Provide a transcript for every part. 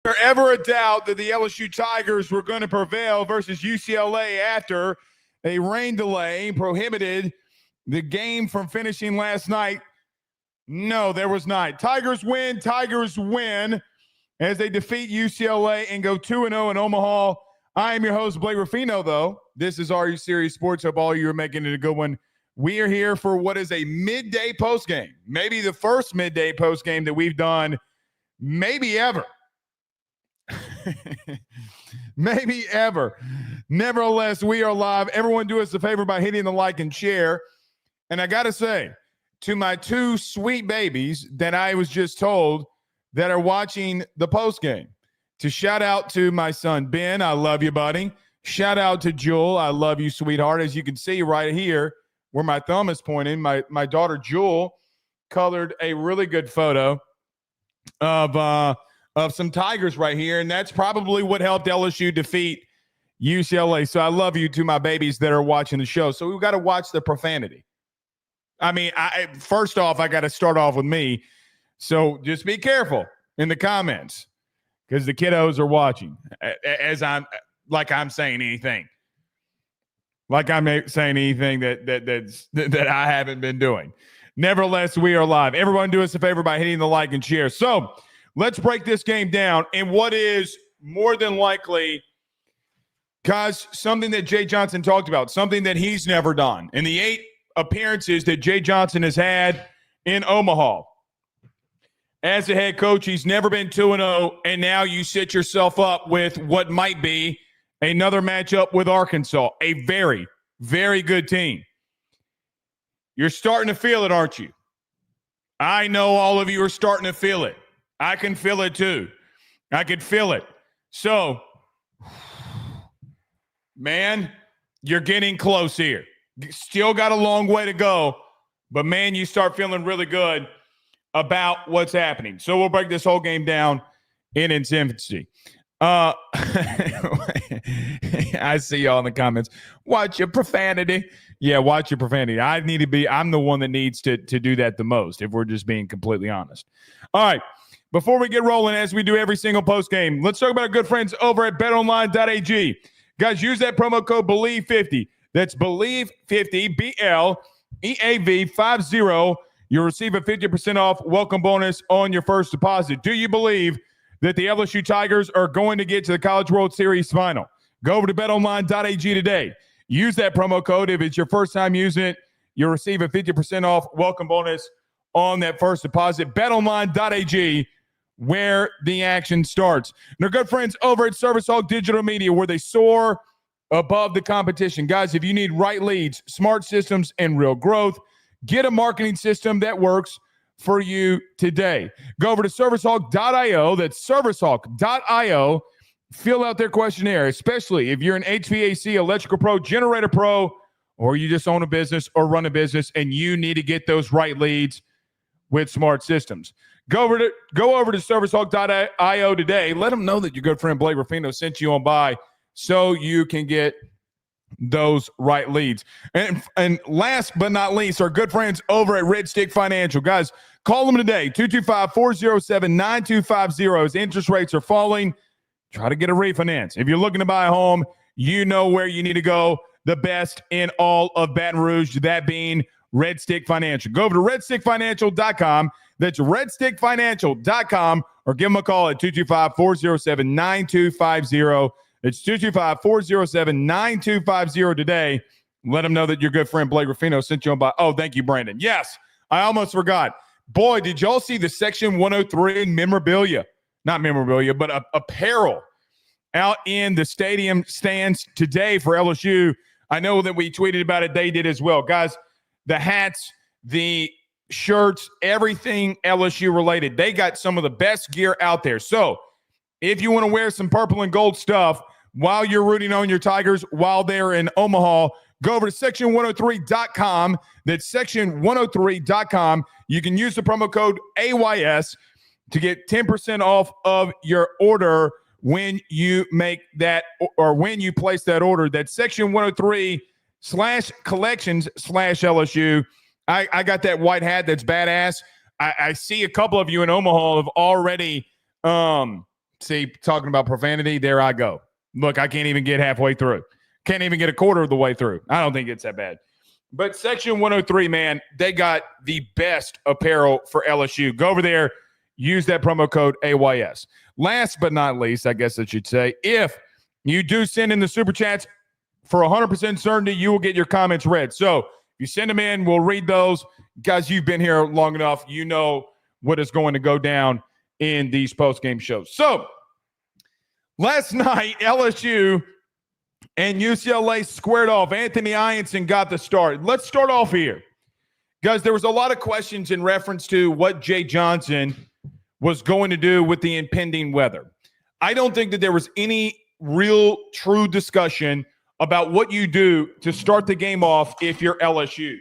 there ever a doubt that the LSU Tigers were going to prevail versus UCLA after a rain delay prohibited the game from finishing last night? No, there was not. Tigers win as they defeat UCLA and go 2-0 in Omaha. I am your host, Blake Ruffino, though. This is Are You Serious Sports. Hope all you are making it a good one. We are here for what is a midday postgame, maybe the first midday postgame that we've done maybe ever. Maybe ever. Nevertheless, we are live. Everyone do us a favor by hitting the like and share. And I got to say, to my two sweet babies that I was just told that are watching the postgame, to shout out to my son, Ben, I love you, buddy. Shout out to Jewel, I love you, sweetheart. As you can see right here where my thumb is pointing, my daughter, Jewel, colored a really good photo of some Tigers right here, and that's probably what helped LSU defeat UCLA. So I love you to my babies that are watching the show. So we've got to watch the profanity. I mean, first off, I got to start off with me. So just be careful in the comments because the kiddos are watching as I'm saying anything. Like I'm saying anything that I haven't been doing. Nevertheless, we are live. Everyone do us a favor by hitting the like and share. So let's break this game down in what is more than likely, guys, something that Jay Johnson talked about, something that he's never done. In the 8 appearances that Jay Johnson has had in Omaha, as a head coach, he's never been 2-0, and now you set yourself up with what might be another matchup with Arkansas, a very, very good team. You're starting to feel it, aren't you? I know all of you are starting to feel it. I can feel it too. I can feel it. So, man, you're getting close here. Still got a long way to go, but, man, you start feeling really good about what's happening. So we'll break this whole game down in its infancy. I see y'all in the comments. Watch your profanity. Yeah, watch your profanity. I'm the one that needs to do that the most, if we're just being completely honest. All right. Before we get rolling, as we do every single post game, let's talk about our good friends over at betonline.ag. Guys, use that promo code BELIEVE50. That's BELIEVE50, BLEAV50. You'll receive a 50% off welcome bonus on your first deposit. Do you believe that the LSU Tigers are going to get to the College World Series final? Go over to betonline.ag today. Use that promo code. If it's your first time using it, you'll receive a 50% off welcome bonus on that first deposit. betonline.ag, where the action starts. And our good friends over at Service Hawk Digital Media, where they soar above the competition. Guys, if you need right leads, smart systems, and real growth, get a marketing system that works for you today. Go over to servicehawk.io. That's servicehawk.io. Fill out their questionnaire, especially if you're an HVAC, electrical pro, generator pro, or you just own a business or run a business and you need to get those right leads with smart systems. Go over to servicehawk.io today. Let them know that your good friend Blake Ruffino sent you on by so you can get those right leads. And last but not least, our good friends over at Red Stick Financial. Guys, call them today, 225-407-9250. As interest rates are falling, try to get a refinance. If you're looking to buy a home, you know where you need to go. The best in all of Baton Rouge, that being Red Stick Financial. Go over to redstickfinancial.com. That's redstickfinancial.com, or give them a call at 225-407-9250. It's 225-407-9250 today. Let them know that your good friend Blake Ruffino sent you on by. Oh, thank you, Brandon. Yes, I almost forgot. Boy, did y'all see the Section 103 memorabilia? Not memorabilia, but apparel out in the stadium stands today for LSU. I know that we tweeted about it. They did as well. Guys, the hats, the shirts, everything LSU related. They got some of the best gear out there. So if you want to wear some purple and gold stuff while you're rooting on your Tigers while they're in Omaha, go over to section103.com. That's section103.com. You can use the promo code AYS to get 10% off of your order when you make that or when you place that order. That's section 103/collections/LSU. I got that white hat that's badass. I see a couple of you in Omaha have already See, talking about profanity, there I go. Look, I can't even get halfway through. Can't even get a quarter of the way through. I don't think it's that bad. But Section 103, man, they got the best apparel for LSU. Go over there, use that promo code AYS. Last but not least, I guess I should say, if you do send in the Super Chats, for 100% certainty, you will get your comments read. So if you send them in, we'll read those. Guys, you've been here long enough. You know what is going to go down in these post-game shows. So last night, LSU and UCLA squared off. Anthony Ianson got the start. Let's start off here. Guys, there was a lot of questions in reference to what Jay Johnson was going to do with the impending weather. I don't think that there was any real true discussion about what you do to start the game off if you're LSU.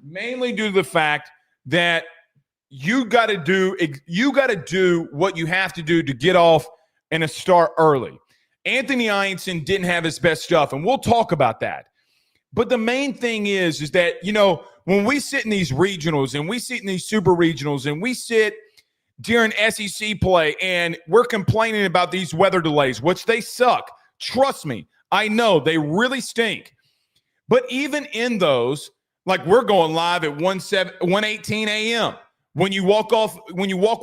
Mainly due to the fact that you got to do what you have to do to get off and a start early. Anthony Ianson didn't have his best stuff, and we'll talk about that. But the main thing is that, you know, when we sit in these regionals and we sit in these super regionals and we sit during SEC play and we're complaining about these weather delays, which they suck. Trust me, I know they really stink. But even in those, like we're going live at 1:18 a.m. When you walk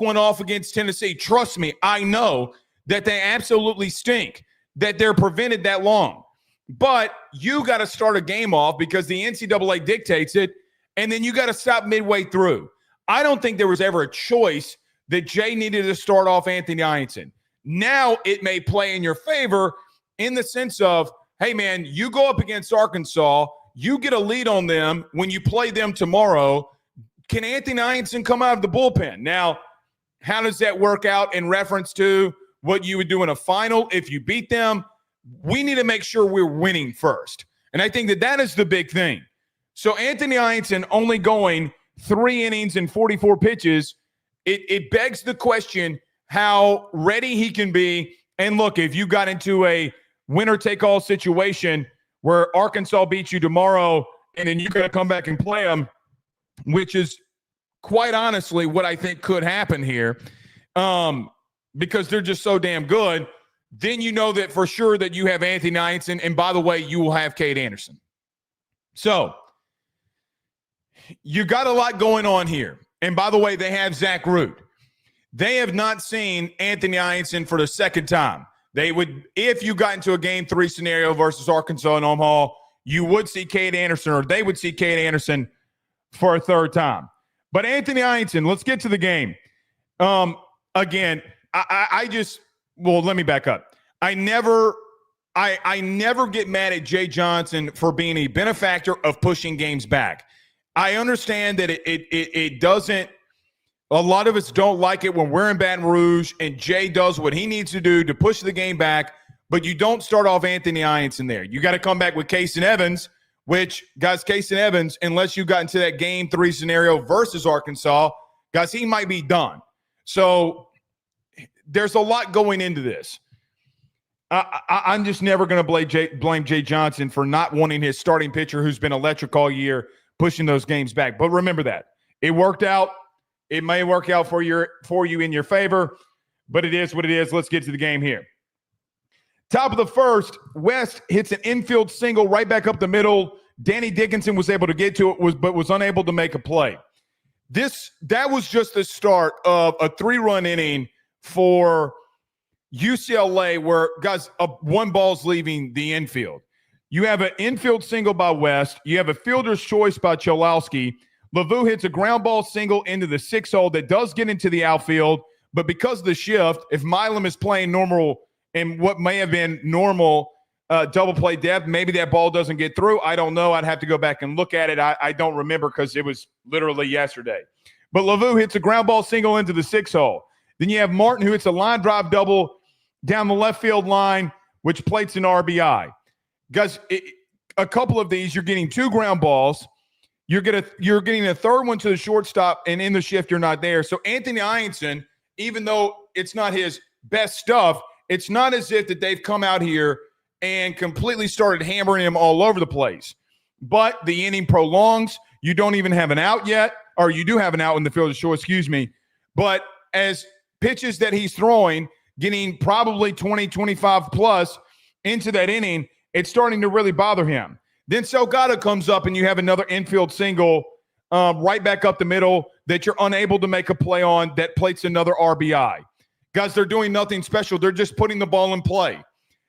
one off against Tennessee, trust me, I know that they absolutely stink, that they're prevented that long. But you got to start a game off because the NCAA dictates it, and then you got to stop midway through. I don't think there was ever a choice that Jay needed to start off Anthony Ianson. Now it may play in your favor in the sense of, hey, man, you go up against Arkansas, you get a lead on them when you play them tomorrow. Can Anthony Ianson come out of the bullpen? Now, how does that work out in reference to what you would do in a final if you beat them? We need to make sure we're winning first. And I think that that is the big thing. So Anthony Ianson only going 3 innings and 44 pitches, it begs the question how ready he can be. And look, if you got into a winner-take-all situation where Arkansas beats you tomorrow and then you got to come back and play them, which is quite honestly what I think could happen here, because they're just so damn good, then you know that for sure that you have Anthony Ianson, and by the way, you will have Kase Anderson. So you got a lot going on here. And by the way, they have Zach Root. They have not seen Anthony Ianson for the second time. They would, if you got into a game 3 scenario versus Arkansas and Omaha, you would see Kase Anderson, or they would see Kase Anderson for a third time. But Anthony Ianson, let's get to the game. Again, let me back up. I never get mad at Jay Johnson for being a benefactor of pushing games back. I understand that it doesn't, a lot of us don't like it when we're in Baton Rouge and Jay does what he needs to do to push the game back, but you don't start off Anthony Ianson there. You got to come back with Kase Evans, which, guys, Kase Evans, unless you got into that game 3 scenario versus Arkansas, guys, he might be done. So there's a lot going into this. I'm just never going to blame Jay Johnson for not wanting his starting pitcher, who's been electric all year, pushing those games back. But remember that. It worked out. It may work out for you in your favor, but it is what it is. Let's get to the game here. Top of the first, West hits an infield single right back up the middle. Danny Dickinson was able to get to it, but was unable to make a play. That was just the start of a 3-run inning for UCLA where, guys, 1 ball's leaving the infield. You have an infield single by West. You have a fielder's choice by Cholowski. Lavu hits a ground ball single into the 6 hole that does get into the outfield, but because of the shift, if Milam is playing normal and what may have been normal double play depth, maybe that ball doesn't get through. I don't know. I'd have to go back and look at it. I don't remember because it was literally yesterday. But Lavu hits a ground ball single into the 6 hole. Then you have Martin who hits a line drive double down the left field line, which plates an RBI. Guys, a couple of these, you're getting 2 ground balls. You're getting a third one to the shortstop, and in the shift, you're not there. So Anthony Ianson, even though it's not his best stuff, it's not as if that they've come out here and completely started hammering him all over the place. But the inning prolongs. You don't even have an out yet, or you do have an out in the field of short, excuse me. But as pitches that he's throwing, getting probably 20, 25 plus into that inning, it's starting to really bother him. Then Salgado comes up and you have another infield single right back up the middle that you're unable to make a play on that plates another RBI. Guys, they're doing nothing special. They're just putting the ball in play.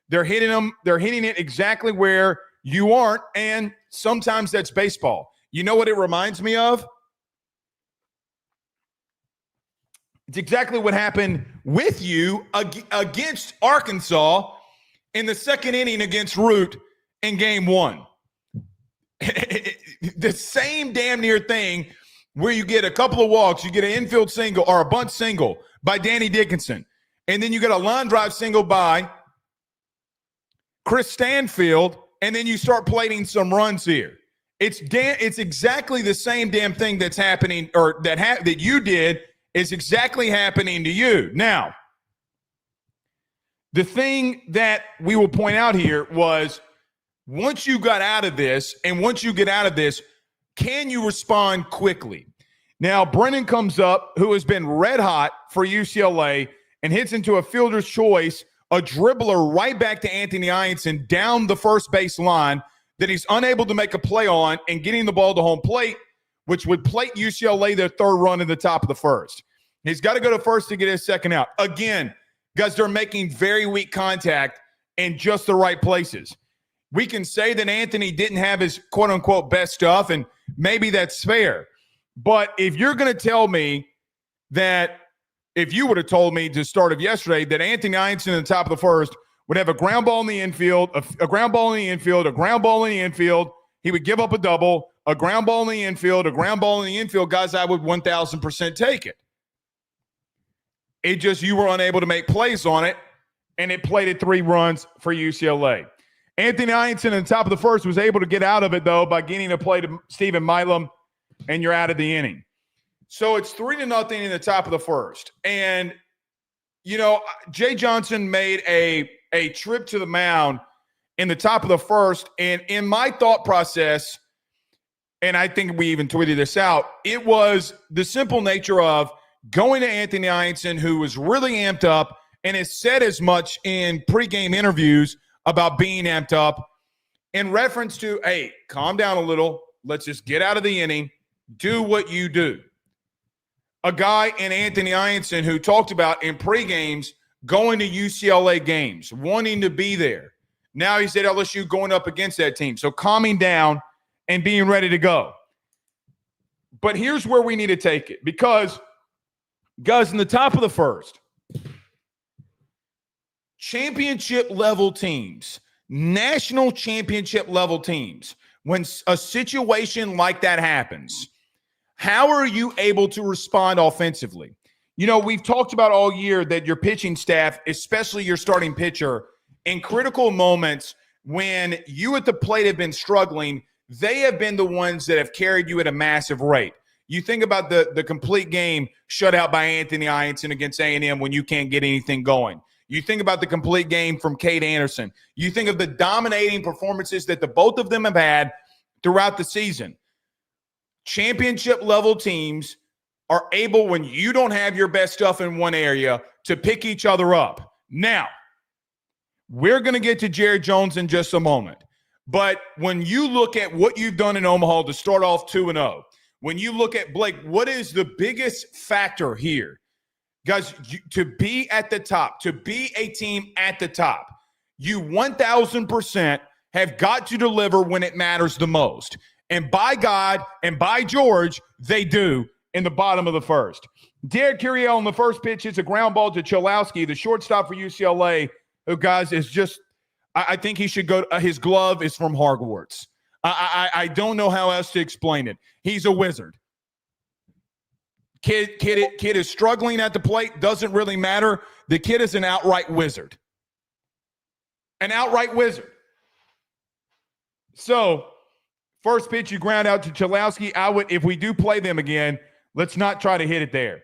They're hitting them. They're hitting it exactly where you aren't, and sometimes that's baseball. You know what it reminds me of? It's exactly what happened with you against Arkansas in the second inning against Root in game 1. The same damn near thing where you get a couple of walks, you get an infield single or a bunt single by Danny Dickinson, and then you get a line drive single by Chris Stanfield, and then you start plating some runs here. It's exactly the same damn thing that's happening, or that you did is exactly happening to you. Now, the thing that we will point out here was once you got out of this, and once you get out of this, can you respond quickly? Now, Brennan comes up, who has been red hot for UCLA, and hits into a fielder's choice, a dribbler right back to Anthony Ianson down the first base line that he's unable to make a play on, and getting the ball to home plate, which would plate UCLA their third run in the top of the first. He's got to go to first to get his second out. Again, guys, they're making very weak contact in just the right places. We can say that Anthony didn't have his quote-unquote best stuff, and maybe that's fair. But if you're going to tell me that, if you would have told me to start of yesterday that Anthony Ianson in the top of the first would have a ground ball in the infield, a ground ball in the infield, a ground ball in the infield, he would give up a double, a ground ball in the infield, a ground ball in the infield, guys, I would 1,000% take it. It just, you were unable to make plays on it, and it plated 3 runs for UCLA. Anthony Ianson in the top of the first was able to get out of it, though, by getting a play to Stephen Milam, and you're out of the inning. So it's 3-0 in the top of the first. And, you know, Jay Johnson made a trip to the mound in the top of the first, and in my thought process, and I think we even tweeted this out, it was the simple nature of going to Anthony Ianson, who was really amped up and has said as much in pregame interviews about being amped up, in reference to, hey, calm down a little. Let's just get out of the inning. Do what you do. A guy in Anthony Ianson who talked about in pregames going to UCLA games, wanting to be there. Now he's at LSU going up against that team. So calming down and being ready to go. But here's where we need to take it, because, guys, in the top of the first, championship level teams, national championship level teams, when a situation like that happens, how are you able to respond offensively? You know, we've talked about all year that your pitching staff, especially your starting pitcher, in critical moments when you at the plate have been struggling, they have been the ones that have carried you at a massive rate. You think about the complete game shutout by Anthony Ianson against A&M when you can't get anything going. You think about the complete game from Cade Anderson. You think of the dominating performances that the both of them have had throughout the season. Championship level teams are able, when you don't have your best stuff in one area, to pick each other up. Now, we're going to get to Jared Jones in just a moment. But when you look at what you've done in Omaha to start off 2-0, when you look at Blake, what is the biggest factor here? Guys, to be at the top, to be a team at the top, you 1,000% have got to deliver when it matters the most. And by God and by George, they do in the bottom of the first. Derek Curiel on the first pitch hits a ground ball to Cholowski, the shortstop for UCLA, who, guys, is just, I think he should go, his glove is from Hogwarts. I don't know how else to explain it. He's a wizard. Kid is struggling at the plate. Doesn't really matter. The kid is an outright wizard. An outright wizard. So, first pitch, you ground out to Cholowski. I would, if we do play them again, let's not try to hit it there.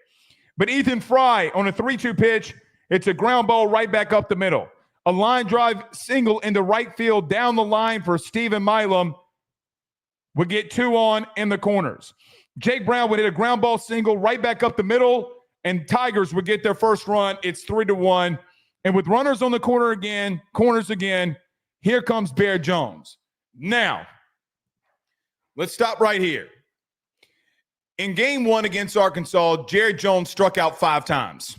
But Ethan Fry on a 3-2 pitch, it's a ground ball right back up the middle. A line drive single into right field down the line for Stephen Milam would get 2 on in the corners. Jake Brown would hit a ground ball single right back up the middle, and Tigers would get their first run. It's 3-1 And with runners on the corners again, here comes Bear Jones. Now, let's stop right here. In game 1 against Arkansas, Jared Jones struck out 5 times.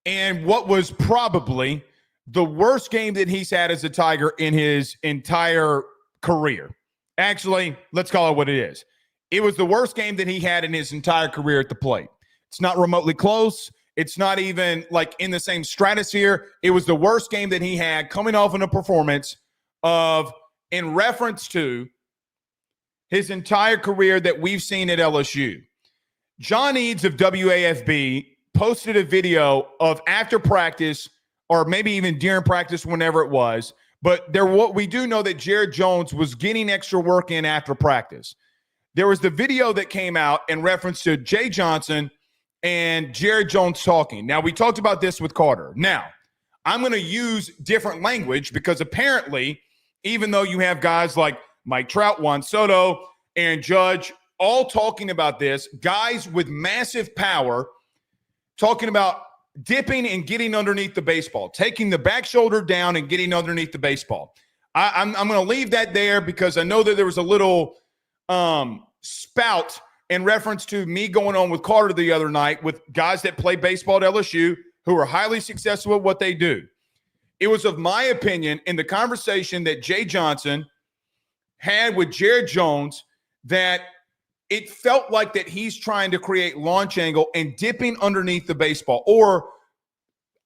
And what was probably the worst game that he's had as a Tiger in his entire career. Actually, let's call it what it is. It was the worst game that he had in his entire career at the plate. It's not remotely close. It's not even like in the same stratosphere. It was the worst game that he had coming off in a performance in reference to his entire career that we've seen at LSU. John Eads of WAFB posted a video of after practice, or maybe even during practice, whenever it was. But we do know that Jared Jones was getting extra work in after practice. There was the video that came out in reference to Jay Johnson and Jared Jones talking. Now, we talked about this with Carter. Now, I'm going to use different language because apparently, even though you have guys like Mike Trout, Juan Soto, Aaron Judge, all talking about this, guys with massive power talking about dipping and getting underneath the baseball, taking the back shoulder down and getting underneath the baseball. I'm going to leave that there because I know that there was a little spout in reference to me going on with Carter the other night with guys that play baseball at LSU who are highly successful at what they do. It was of my opinion in the conversation that Jay Johnson had with Jared Jones that it felt like that he's trying to create launch angle and dipping underneath the baseball. Or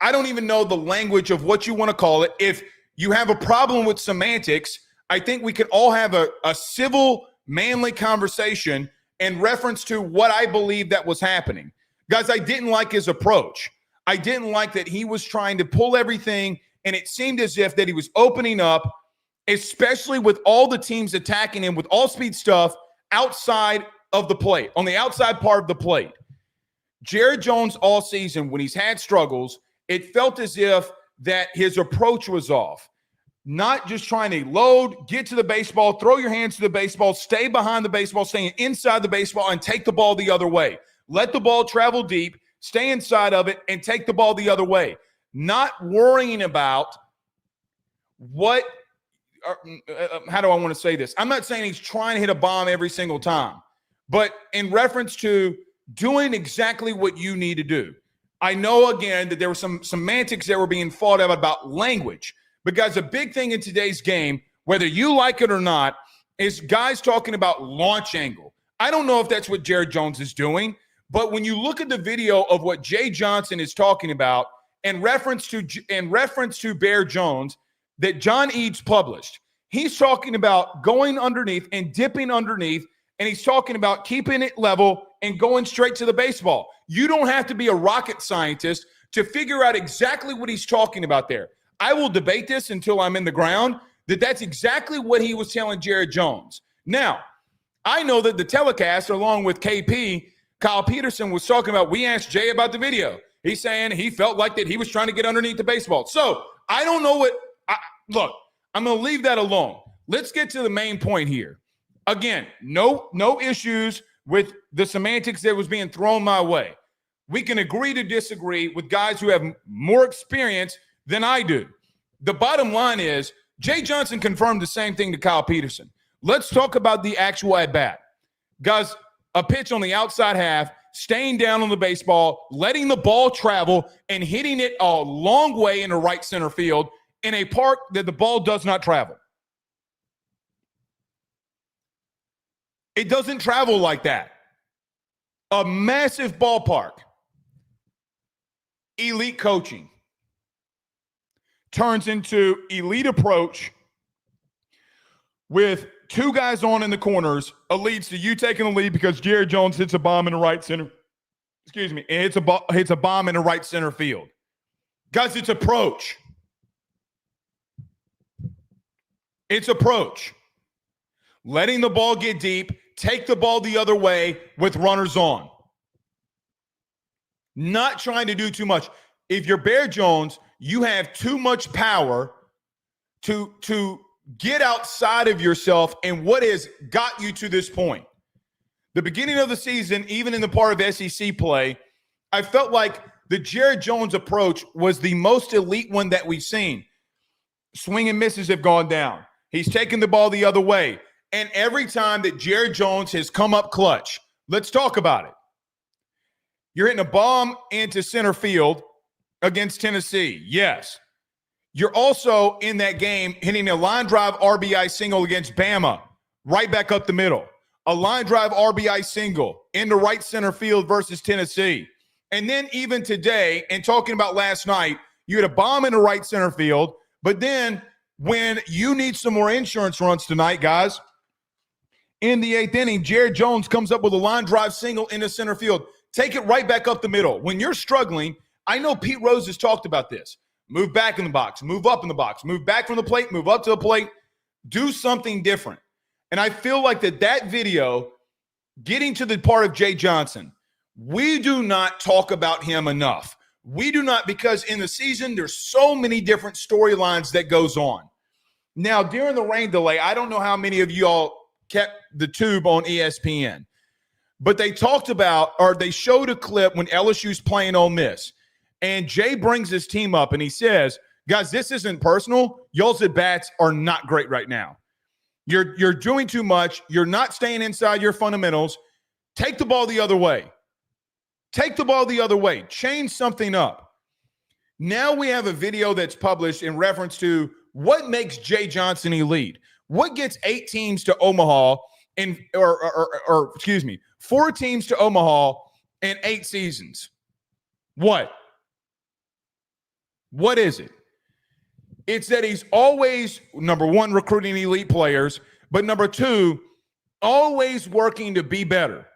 I don't even know the language of what you want to call it. If you have a problem with semantics, I think we could all have a civil, manly conversation in reference to what I believe that was happening. Guys, I didn't like his approach. I didn't like that he was trying to pull everything, and it seemed as if that he was opening up, especially with all the teams attacking him with all-speed stuff outside of the plate, on the outside part of the plate. Jared Jones all season, when he's had struggles, it felt as if that his approach was off. Not just trying to load, get to the baseball, throw your hands to the baseball, stay behind the baseball, staying inside the baseball, and take the ball the other way. Let the ball travel deep, stay inside of it, and take the ball the other way. Not worrying about how do I want to say this? I'm not saying he's trying to hit a bomb every single time, but in reference to doing exactly what you need to do. I know, again, that there were some semantics that were being fought about language. But, guys, a big thing in today's game, whether you like it or not, is guys talking about launch angle. I don't know if that's what Jared Jones is doing, but when you look at the video of what Jay Johnson is talking about in reference to Bear Jones that John Eads published, he's talking about going underneath and dipping underneath, and he's talking about keeping it level and going straight to the baseball. You don't have to be a rocket scientist to figure out exactly what he's talking about there. I will debate this until I'm in the ground, that's exactly what he was telling Jared Jones. Now, I know that the telecast, along with KP, Kyle Peterson, was talking about, we asked Jay about the video. He's saying he felt like that he was trying to get underneath the baseball. So I don't know look, I'm going to leave that alone. Let's get to the main point here. Again, no issues with the semantics that was being thrown my way. We can agree to disagree with guys who have more experience than I do. The bottom line is Jay Johnson confirmed the same thing to Kyle Peterson. Let's talk about the actual at-bat. Guys, a pitch on the outside half, staying down on the baseball, letting the ball travel, and hitting it a long way into right center field in a park that the ball does not travel. It doesn't travel like that. A massive ballpark. Elite coaching turns into elite approach with two guys on in the corners. It leads to you taking the lead because Jared Jones hits a bomb in the right center. Excuse me. It hits a bomb in the right center field. Guys, it's approach. It's approach. Letting the ball get deep, take the ball the other way with runners on. Not trying to do too much. If you're Bear Jones, you have too much power to get outside of yourself and what has got you to this point. The beginning of the season, even in the part of SEC play, I felt like the Jared Jones approach was the most elite one that we've seen. Swing and misses have gone down. He's taken the ball the other way. And every time that Jared Jones has come up clutch, let's talk about it. You're hitting a bomb into center field against Tennessee. Yes. You're also in that game hitting a line drive RBI single against Bama, right back up the middle. A line drive RBI single into right center field versus Tennessee. And then even today, and talking about last night, you had a bomb into right center field. But then when you need some more insurance runs tonight, guys, in the 8th inning, Jared Jones comes up with a line drive single into center field. Take it right back up the middle. When you're struggling, I know Pete Rose has talked about this. Move back in the box, move up in the box, move back from the plate, move up to the plate, do something different. And I feel like that video, getting to the part of Jay Johnson, we do not talk about him enough. We do not, because in the season, there's so many different storylines that goes on. Now, during the rain delay, I don't know how many of you all kept the tube on ESPN, but they talked about, or they showed a clip when LSU's playing Ole Miss. And Jay brings his team up and he says, guys, this isn't personal. Y'all's at-bats are not great right now. You're doing too much. You're not staying inside your fundamentals. Take the ball the other way. Take the ball the other way. Change something up. Now we have a video that's published in reference to what makes Jay Johnson elite. What gets 8 teams to Omaha or 4 teams to Omaha in 8 seasons? What? What is it? It's that he's always, number one, recruiting elite players, but number 2, always working to be better.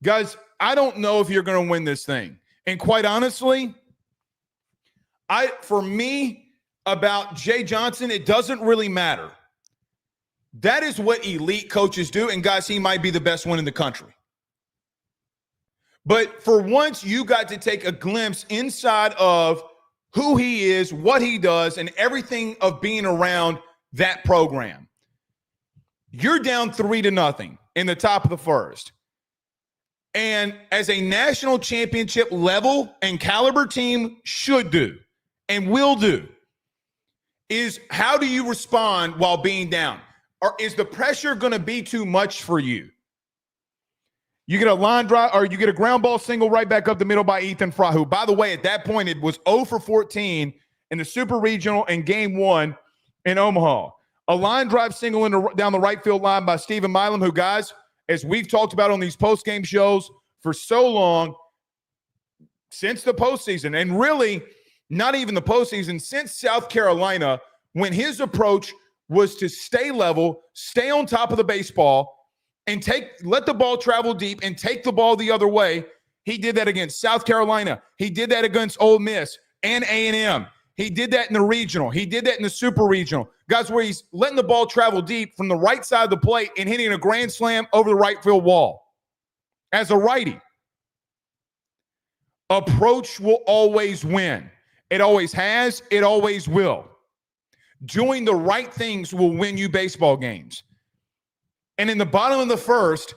Guys, I don't know if you're going to win this thing. And quite honestly, for me, about Jay Johnson, it doesn't really matter. That is what elite coaches do. And guys, he might be the best one in the country. But for once, you got to take a glimpse inside of who he is, what he does, and everything of being around that program. You're down 3-0 in the top of the first. And as a national championship level and caliber team should do and will do, is how do you respond while being down? Or is the pressure going to be too much for you? You get a line drive, or you get a ground ball single right back up the middle by Ethan Fry, who, by the way, at that point, it was 0 for 14 in the Super Regional and Game 1 in Omaha. A line drive single down the right field line by Stephen Milam, who, guys, as we've talked about on these post-game shows for so long, since the postseason, and really not even the postseason, since South Carolina, when his approach was to stay level, stay on top of the baseball, and let the ball travel deep and take the ball the other way. He did that against South Carolina. He did that against Ole Miss and A&M. He did that in the regional. He did that in the super regional. Guys, where he's letting the ball travel deep from the right side of the plate and hitting a grand slam over the right field wall. As a righty, approach will always win. It always has. It always will. Doing the right things will win you baseball games. And in the bottom of the first,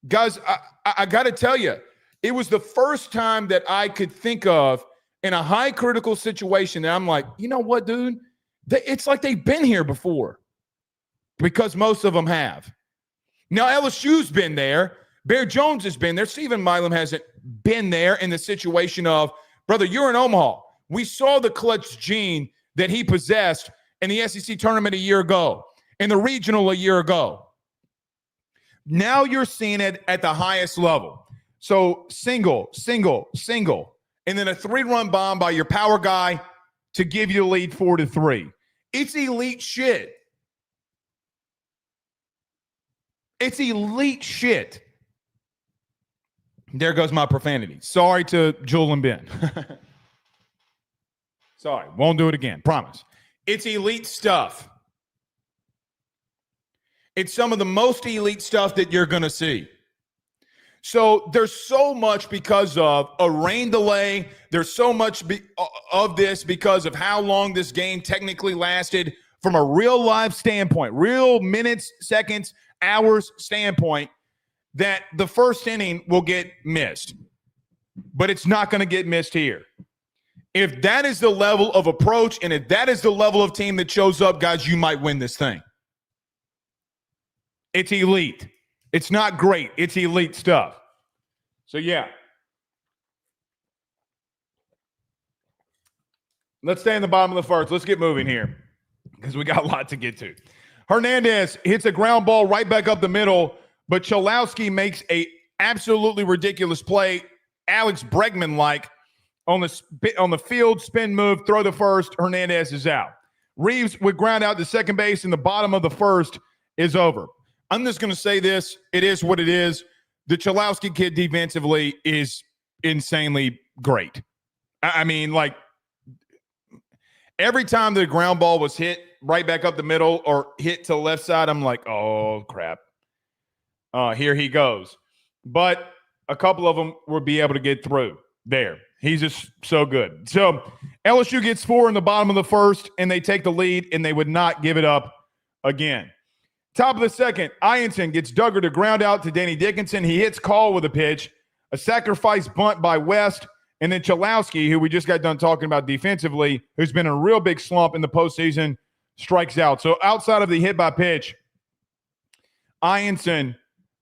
guys, I got to tell you, it was the first time that I could think of in a high critical situation that I'm like, you know what, dude? It's like they've been here before, because most of them have. Now, LSU's been there. Bear Jones has been there. Stephen Milam hasn't been there in the situation of, brother, you're in Omaha. We saw the clutch gene that he possessed in the SEC tournament a year ago, in the regional a year ago. Now you're seeing it at the highest level. So single, and then a 3-run bomb by your power guy to give you the lead 4-3. It's elite shit. It's elite shit. There goes my profanity. Sorry to Jewel and Ben. Sorry, won't do it again, promise. It's elite stuff. It's some of the most elite stuff that you're going to see. So there's so much because of a rain delay. There's so much of this because of how long this game technically lasted from a real live standpoint, real minutes, seconds, hours standpoint, that the first inning will get missed. but it's not going to get missed here. If that is the level of approach and if that is the level of team that shows up, guys, you might win this thing. It's elite. It's not great. It's elite stuff. So, yeah. Let's stay in the bottom of the first. Let's get moving here because we got a lot to get to. Hernandez hits a ground ball right back up the middle, but Chalowski makes a absolutely ridiculous play, Alex Bregman-like, on the field, spin move, throw the first. Hernandez is out. Reeves would ground out to second base, and the bottom of the first is over. I'm just going to say this. It is what it is. The Chalowski kid defensively is insanely great. I mean, like, every time the ground ball was hit right back up the middle or hit to the left side, I'm like, oh, crap. Here he goes. But a couple of them will be able to get through there. He's just so good. So LSU gets 4 in the bottom of the first, and they take the lead, and they would not give it up again. Top of the second, Ianson gets Duggar to ground out to Danny Dickinson. He hits Call with a pitch, a sacrifice bunt by West, and then Chalowski, who we just got done talking about defensively, who's been in a real big slump in the postseason, strikes out. So outside of the hit by pitch, Ianson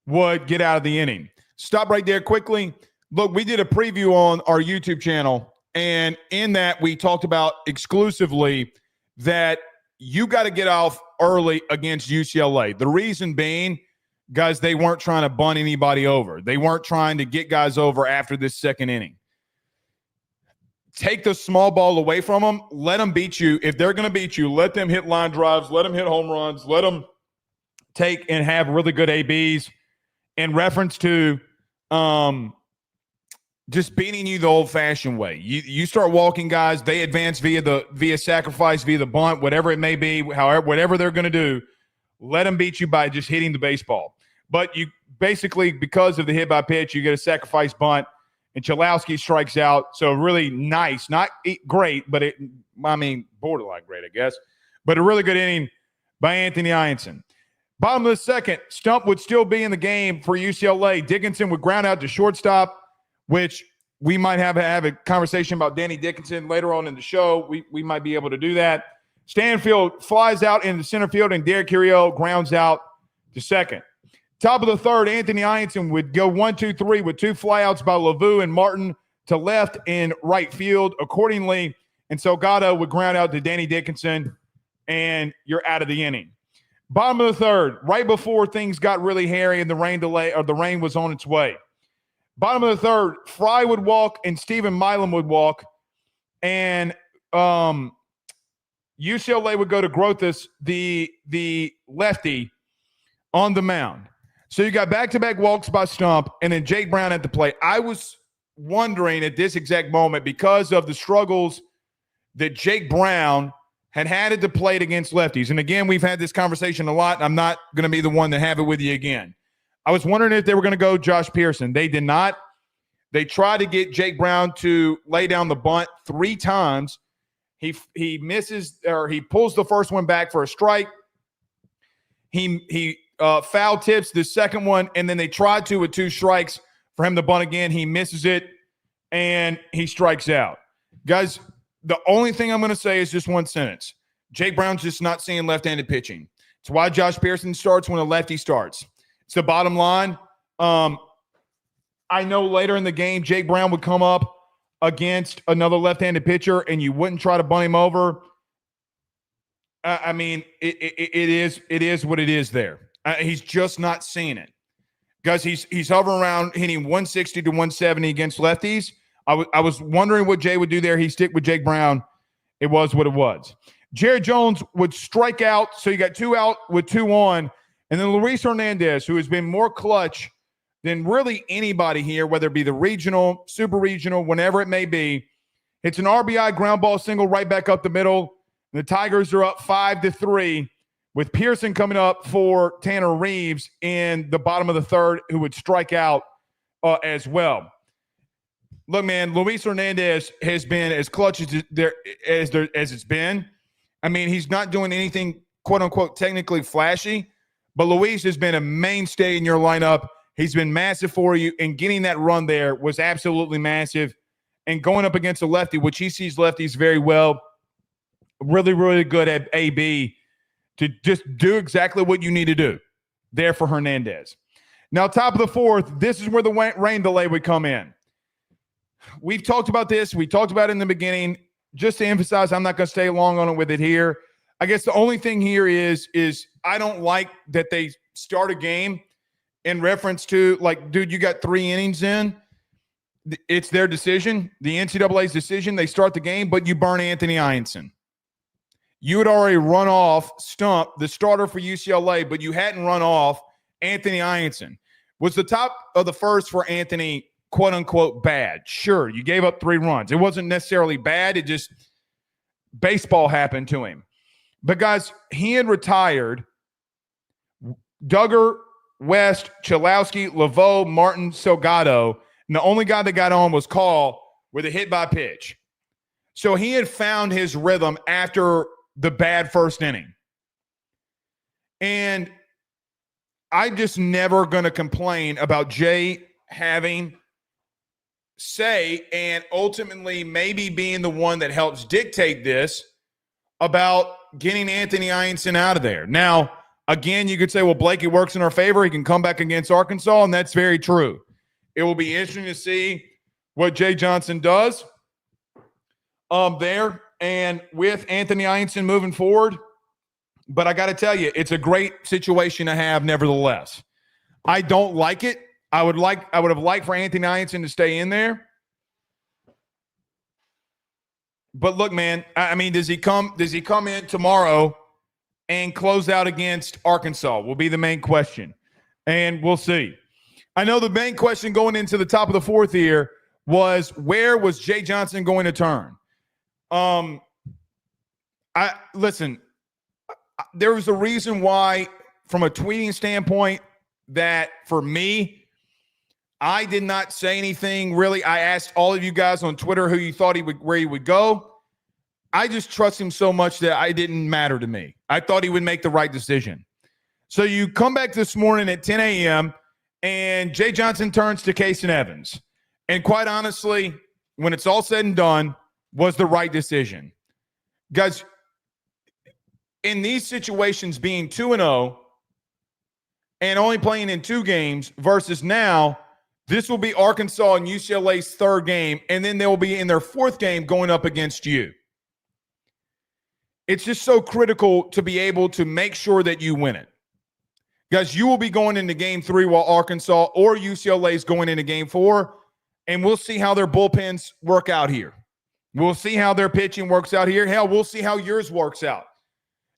would get out of the inning. Stop right there quickly. Look, we did a preview on our YouTube channel, and in that we talked about exclusively that you got to get off early against UCLA. The reason being, guys, they weren't trying to bunt anybody over. They weren't trying to get guys over after this second inning. Take the small ball away from them. Let them beat you. If they're going to beat you, let them hit line drives. Let them hit home runs. Let them take and have really good ABs. In reference to just beating you the old-fashioned way. You start walking guys, they advance via sacrifice, via the bunt, whatever it may be, whatever they're going to do, let them beat you by just hitting the baseball. But you basically, because of the hit by pitch, you get a sacrifice bunt, and Chalowski strikes out. So really nice, not great, but borderline great, I guess. But a really good inning by Anthony Ianson. Bottom of the second, Stump would still be in the game for UCLA. Dickinson would ground out to shortstop, which we might have a conversation about Danny Dickinson later on in the show. We might be able to do that. Stanfield flies out into center field, and Derek Carriot grounds out to second. Top of the third, Anthony Ianson would go 1-2-3 with 2 flyouts by LaVue and Martin to left and right field accordingly. And Salgado would ground out to Danny Dickinson, and you're out of the inning. Bottom of the third, right before things got really hairy and the rain was on its way. Bottom of the third, Fry would walk and Stephen Milam would walk, and UCLA would go to Grothus, the lefty, on the mound. So you got back-to-back walks by Stump, and then Jake Brown at the plate. I was wondering at this exact moment, because of the struggles that Jake Brown had at the plate against lefties. And again, we've had this conversation a lot, and I'm not going to be the one to have it with you again. I was wondering if they were going to go Josh Pearson. They did not. They tried to get Jake Brown to lay down the bunt 3 times. He misses, or he pulls the first one back for a strike. He foul tips the second one, and then they tried to with 2 strikes for him to bunt again. He misses it, and he strikes out. Guys, the only thing I'm going to say is just one sentence. Jake Brown's just not seeing left-handed pitching. It's why Josh Pearson starts when a lefty starts. It's the bottom line. I know later in the game, Jake Brown would come up against another left-handed pitcher, and you wouldn't try to bunt him over. It is what it is there. He's just not seeing it. Guys, he's hovering around hitting 160 to 170 against lefties. I was wondering what Jay would do there. He stick with Jake Brown. It was what it was. Jared Jones would strike out, so you got 2 out with 2 on. And then Luis Hernandez, who has been more clutch than really anybody here, whether it be the regional, super regional, whenever it may be. It's an RBI ground ball single right back up the middle. The Tigers are up 5-3 with Pearson coming up for Tanner Reeves in the bottom of the third, who would strike out as well. Look, man, Luis Hernandez has been as clutch as it's been. I mean, he's not doing anything, quote-unquote, technically flashy, but Luis has been a mainstay in your lineup, He's been massive for you, and getting that run there was absolutely massive. And going up against a lefty, which he sees lefties very well, really, really good at AB to just do exactly what you need to do there for Hernandez. Now, top of the fourth, this is where the rain delay would come in. We've talked about this. We talked about it in the beginning. Just to emphasize, I'm not going to stay long on it with it here. I guess the only thing here is I don't like that they start a game in reference to, like, dude, you got 3 innings in. It's their decision, the NCAA's decision. They start the game, but you burn Anthony Ianson. You had already run off Stump, the starter for UCLA, but you hadn't run off Anthony Ianson. Was the top of the first for Anthony, quote unquote, bad? Sure, you gave up 3 runs. It wasn't necessarily bad. It just, baseball happened to him. But guys, he had retired Duggar, West, Chalowski, Laveau, Martin, Salgado, and the only guy that got on was Call with a hit by pitch. So he had found his rhythm after the bad first inning. And I'm just never going to complain about Jay having say and ultimately maybe being the one that helps dictate this about getting Anthony Ianson out of there. Now, again, you could say, well, Blakey works in our favor. He can come back against Arkansas, and that's very true. It will be interesting to see what Jay Johnson does there and with Anthony Ianson moving forward. But I got to tell you, it's a great situation to have nevertheless. I don't like it. I would have liked for Anthony Ianson to stay in there. But look, man, I mean, does he come in tomorrow and close out against Arkansas will be the main question. And we'll see. I know the main question going into the top of the fourth here was, where was Jay Johnson going to turn? Listen, there was a reason why, from a tweeting standpoint, that for me, I did not say anything really. I asked all of you guys on Twitter who you thought where he would go. I just trust him so much that it didn't matter to me. I thought he would make the right decision. So you come back this morning at 10 a.m. and Jay Johnson turns to Kase Evans. And quite honestly, when it's all said and done, was the right decision. Guys, in these situations, being 2-0 and only playing in 2 games versus now, this will be Arkansas and UCLA's 3rd game, and then they will be in their 4th game going up against you. It's just so critical to be able to make sure that you win it. Guys, you will be going into game 3 while Arkansas or UCLA is going into game 4, and we'll see how their bullpens work out here. We'll see how their pitching works out here. Hell, we'll see how yours works out.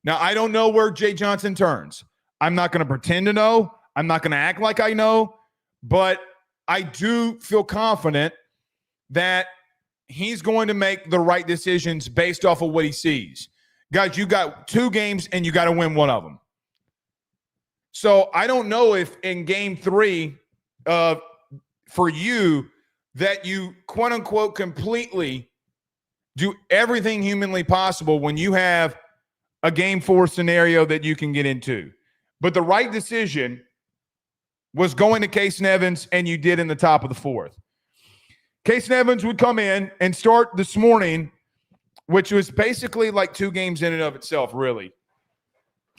Now, I don't know where Jay Johnson turns. I'm not going to pretend to know. I'm not going to act like I know, but I do feel confident that he's going to make the right decisions based off of what he sees. Guys, you got 2 games and you got to win one of them. So I don't know if in game 3 for you that you, quote unquote, completely do everything humanly possible when you have a game 4 scenario that you can get into. But the right decision was going to Kase Evans, and you did in the top of the 4th. Kase Evans would come in and start this morning, which was basically like 2 games in and of itself, really.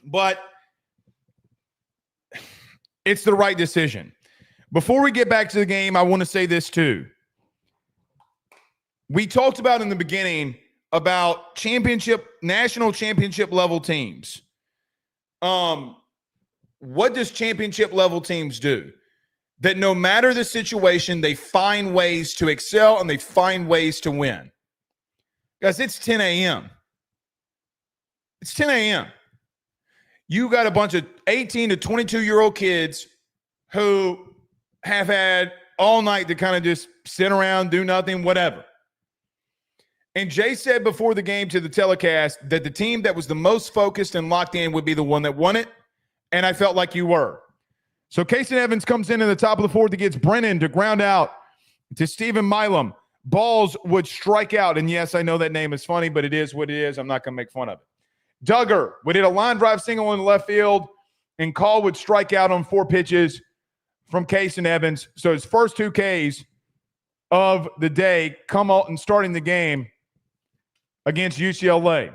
But it's the right decision. Before we get back to the game, I want to say this too. We talked about in the beginning about national championship level teams. What does championship level teams do? That no matter the situation, they find ways to excel and they find ways to win. Guys, it's 10 a.m. It's 10 a.m. You got a bunch of 18 to 22-year-old kids who have had all night to kind of just sit around, do nothing, whatever. And Jay said before the game to the telecast that the team that was the most focused and locked in would be the one that won it, and I felt like you were. So Kase Evans comes in the top of the 4th. He gets Brennan to ground out to Stephen Milam. Balls would strike out, and yes, I know that name is funny, but it is what it is. I'm not going to make fun of it. Duggar would hit a line drive single in the left field, and Call would strike out on 4 pitches from Kase Evans. So his first 2 Ks of the day come out and starting the game against UCLA.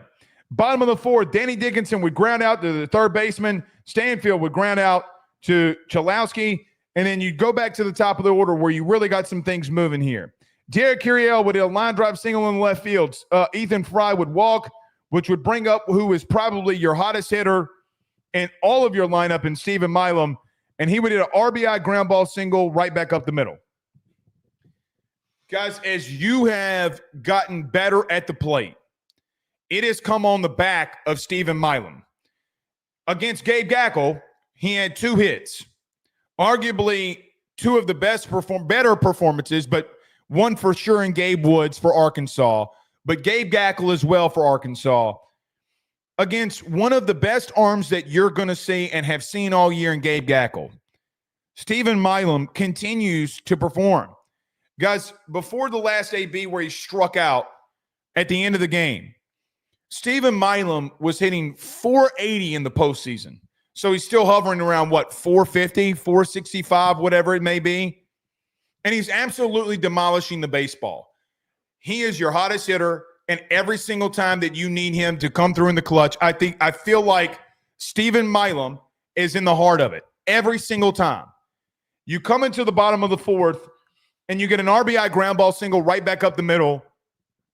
Bottom of the 4th, Danny Dickinson would ground out to the third baseman. Stanfield would ground out to Chalowski. And then you go back to the top of the order where you really got some things moving here. Derek Curiel would hit a line drive single in the left field. Ethan Fry would walk, which would bring up who is probably your hottest hitter in all of your lineup in Stephen Milam. And he would hit an RBI ground ball single right back up the middle. Guys, as you have gotten better at the plate, it has come on the back of Stephen Milam. Against Gabe Gackle, he had 2 hits. Arguably 2 of the better performances, but one for sure in Gabe Woods for Arkansas, but Gabe Gackle as well for Arkansas. Against one of the best arms that you're going to see and have seen all year in Gabe Gackle. Stephen Milam continues to perform. Guys, before the last AB where he struck out at the end of the game, Stephen Milam was hitting 480 in the postseason. So he's still hovering around, 450, 465, whatever it may be. And he's absolutely demolishing the baseball. He is your hottest hitter, and every single time that you need him to come through in the clutch, I feel like Stephen Milam is in the heart of it every single time. You come into the bottom of the 4th, and you get an RBI ground ball single right back up the middle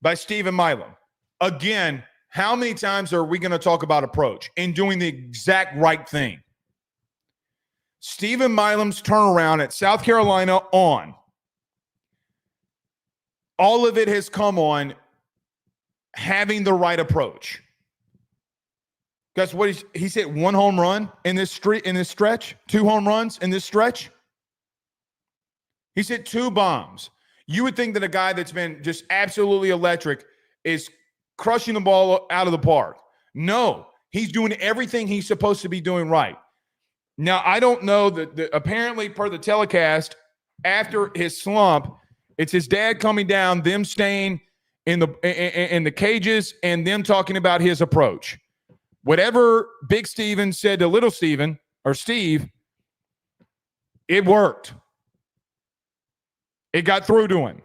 by Stephen Milam. Again, how many times are we going to talk about approach and doing the exact right thing? Stephen Milam's turnaround at South Carolina on. All of it has come on having the right approach. Guys, he's hit 1 home run in this stretch, 2 home runs in this stretch. He's hit 2 bombs. You would think that a guy that's been just absolutely electric is crushing the ball out of the park. No, he's doing everything he's supposed to be doing right. Now, I don't know that apparently per the telecast, after his slump, it's his dad coming down, them staying in the cages, and them talking about his approach. Whatever Big Steven said to Little Steven, or Steve, it worked. It got through to him.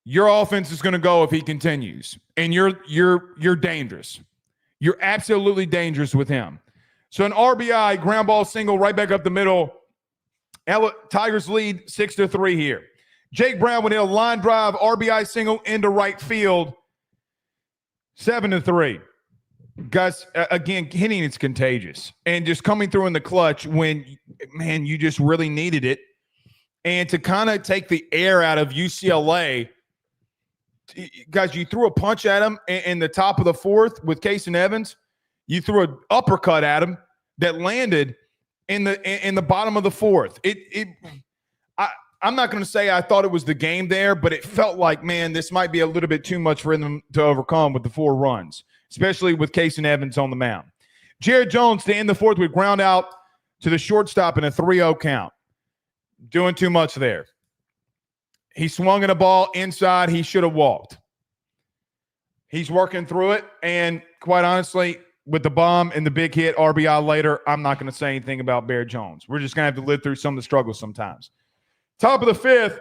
Your offense is going to go if he continues, and you're dangerous. You're absolutely dangerous with him. So an RBI ground ball single right back up the middle. Tigers lead 6-3 here. Jake Brown would hit a line drive RBI single into right field. 7-3. Guys, again, hitting is contagious, and just coming through in the clutch when, man, you just really needed it. And to kind of take the air out of UCLA, guys, you threw a punch at him in the top of the 4th with Kase Evans. You threw an uppercut at him that landed in the bottom of the 4th. I'm not going to say I thought it was the game there, but it felt like, man, this might be a little bit too much for them to overcome with the 4 runs, especially with Kase Evans on the mound. Jared Jones to end the 4th would ground out to the shortstop in a 3-0 count. Doing too much there. He swung at a ball inside. He should have walked. He's working through it, and quite honestly, with the bomb and the big hit RBI later, I'm not going to say anything about Bear Jones. We're just going to have to live through some of the struggles sometimes. Top of the 5th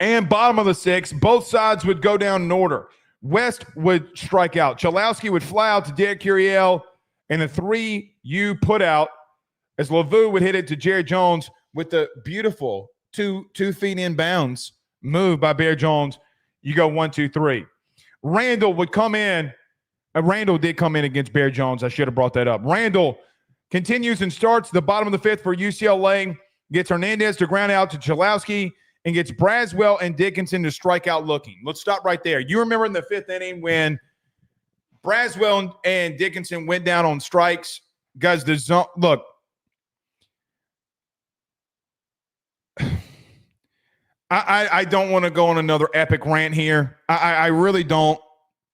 and bottom of the 6th, both sides would go down in order. West would strike out. Chalowski would fly out to Derek Curiel, and a 3-U put out as LaVue would hit it to Jared Jones with the beautiful 2 feet in bounds move by Bear Jones. You go 1, 2, 3. Randall would come in. Randall did come in against Bear Jones. I should have brought that up. Randall continues and starts the bottom of the 5th for UCLA. Gets Hernandez to ground out to Chalowski and gets Braswell and Dickinson to strike out looking. Let's stop right there. You remember in the 5th inning when Braswell and Dickinson went down on strikes? Guys, the zone, look, I don't want to go on another epic rant here. I really don't.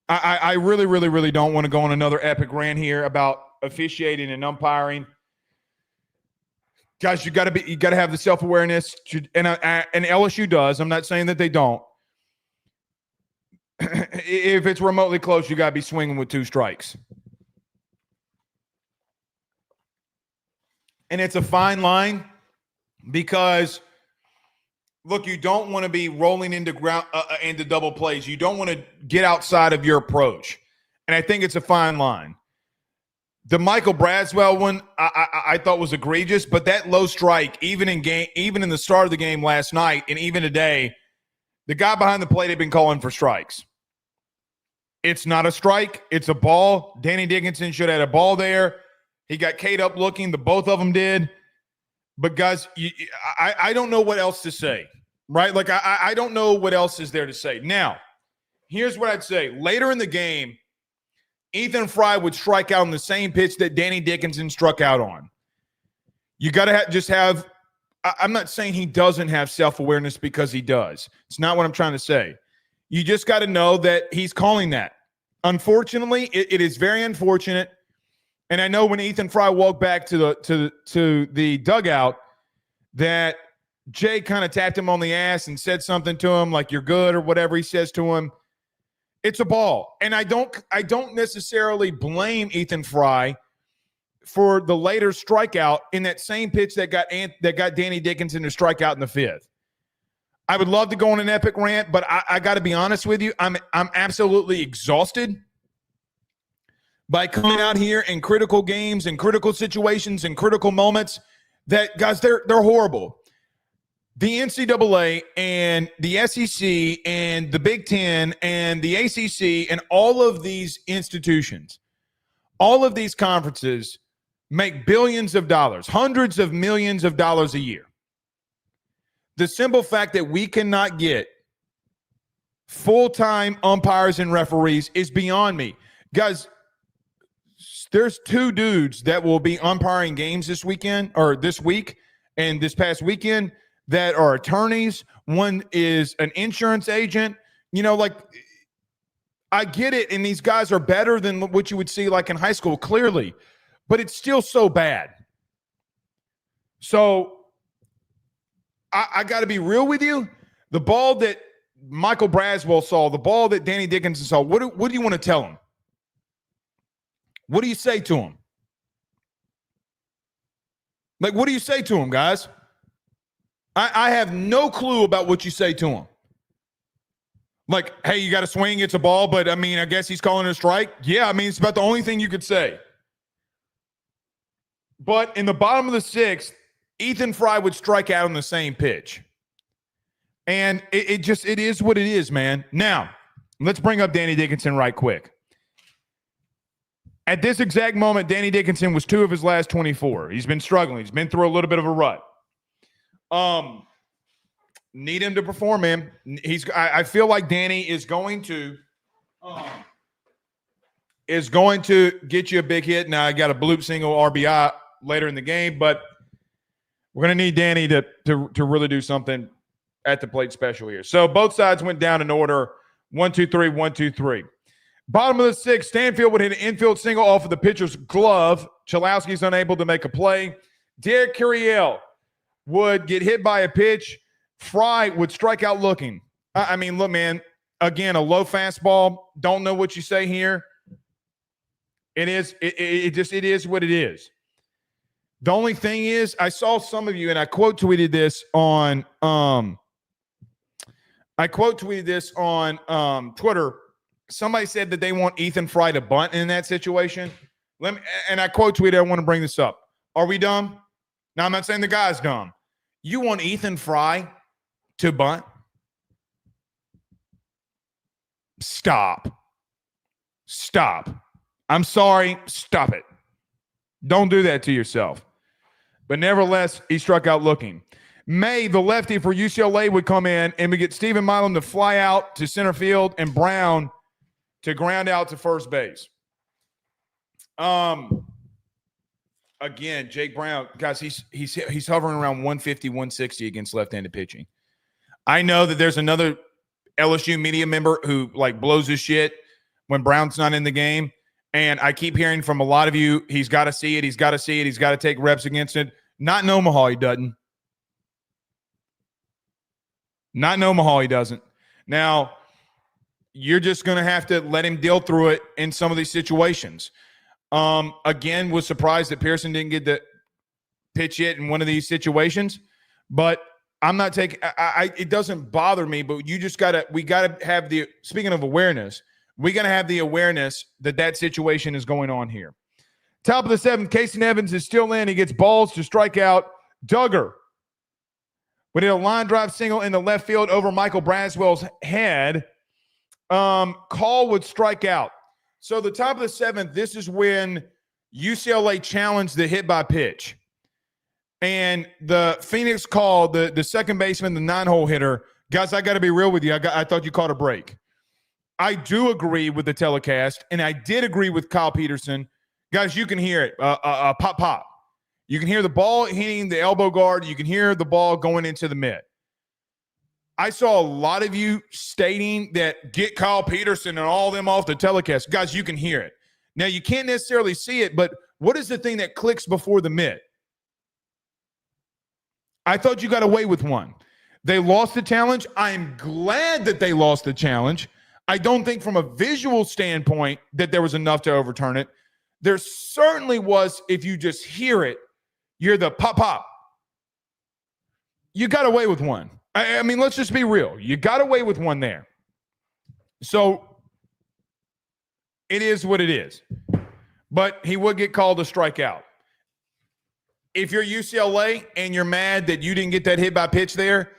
I really don't want to go on another epic rant here about officiating and umpiring. Guys, you got to have the self-awareness, and LSU does. I'm not saying that they don't. If it's remotely close, you got to be swinging with 2 strikes. And it's a fine line because, look, you don't want to be rolling into double plays. You don't want to get outside of your approach. And I think it's a fine line. The Michael Braswell one I thought was egregious, but that low strike, even in the start of the game last night and even today, the guy behind the plate had been calling for strikes. It's not a strike. It's a ball. Danny Dickinson should have had a ball there. He got Kate up looking. The both of them did. But, guys, I don't know what else to say, right? Like, I don't know what else is there to say. Now, here's what I'd say. Later in the game, Ethan Fry would strike out on the same pitch that Danny Dickinson struck out on. You got to just have – I'm not saying he doesn't have self-awareness because he does. It's not what I'm trying to say. You just got to know that he's calling that. Unfortunately, it is very unfortunate. And I know when Ethan Fry walked back to the dugout that Jay kind of tapped him on the ass and said something to him like, "You're good," or whatever he says to him. It's a ball. And I don't necessarily blame Ethan Fry for the later strikeout in that same pitch that got Danny Dickinson to strike out in the fifth. I would love to go on an epic rant, but I got to be honest with you. I'm absolutely exhausted by coming out here in critical games and critical situations and critical moments that, guys, they're horrible. The NCAA and the SEC and the Big Ten and the ACC and all of these institutions, all of these conferences make billions of dollars, hundreds of millions of dollars a year. The simple fact that we cannot get full-time umpires and referees is beyond me. Guys, there's two dudes that will be umpiring games this weekend or this week and this past weekend that are attorneys. One is an insurance agent. You know, like, I get it, and these guys are better than what you would see like in high school, clearly, but it's still so bad. So I got to be real with you. The ball that Michael Braswell saw, the ball that Danny Dickinson saw, what do you want to tell him? What do you say to him? Like, what do you say to him, guys? I have no clue about what you say to him. Like, hey, you got to swing, it's a ball, but, I mean, I guess he's calling it a strike. Yeah, I mean, it's about the only thing you could say. But in the bottom of the sixth, Ethan Fry would strike out on the same pitch. And it is what it is, man. Now, let's bring up Danny Dickinson right quick. At this exact moment, Danny Dickinson was 2 of his last 24. He's been struggling. He's been through a little bit of a rut. Need him to perform, man. I feel like Danny is going to get you a big hit. Now, I got a bloop single RBI later in the game, but we're going to need Danny to really do something at the plate special here. So both sides went down in order. 1-2-3, 1-2-3. Bottom of the sixth, Stanfield would hit an infield single off of the pitcher's glove. Chalowski's unable to make a play. Derek Curiel would get hit by a pitch. Fry would strike out looking. I mean, look, man, again, a low fastball. Don't know what you say here. It is what it is. The only thing is, I saw some of you, and I quote tweeted this on Twitter. Somebody said that they want Ethan Fry to bunt in that situation. And I quote tweeted, I want to bring this up. Are we dumb? Now, I'm not saying the guy's dumb. You want Ethan Fry to bunt? Stop. I'm sorry. Stop it. Don't do that to yourself. But nevertheless, he struck out looking. May, the lefty for UCLA, would come in, and we get Stephen Milam to fly out to center field and Brown to ground out to first base. Again, Jake Brown, guys, he's hovering around 150, 160 against left-handed pitching. I know that there's another LSU media member who, like, blows his shit when Brown's not in the game. And I keep hearing from a lot of you, he's got to see it. He's got to take reps against it. Not in Omaha, he doesn't. Not in Omaha, he doesn't. Now, you're just going to have to let him deal through it in some of these situations. Again, was surprised that Pearson didn't get the pitch hit in one of these situations, but I'm not taking. It doesn't bother me, but we gotta have the. Speaking of awareness, we gotta have the awareness that situation is going on here. Top of the seventh, Kase Evans is still in. He gets balls to strike out Duggar. We did a line drive single in the left field over Michael Braswell's head. Call would strike out. So the top of the seventh, this is when UCLA challenged the hit by pitch. And the Phoenix called the second baseman, the 9-hole hitter. Guys, I got to be real with you. I thought you caught a break. I do agree with the telecast, and I did agree with Kyle Peterson. Guys, you can hear it. Pop, pop. You can hear the ball hitting the elbow guard. You can hear the ball going into the mitt. I saw a lot of you stating that get Kyle Peterson and all them off the telecast. Guys, you can hear it. Now, you can't necessarily see it, but what is the thing that clicks before the mitt? I thought you got away with one. They lost the challenge. I'm glad that they lost the challenge. I don't think from a visual standpoint that there was enough to overturn it. There certainly was, if you just hear it, you're the pop, pop. You got away with one. I mean, let's just be real. You got away with one there. So it is what it is. But he would get called a strikeout. If you're UCLA and you're mad that you didn't get that hit by pitch there,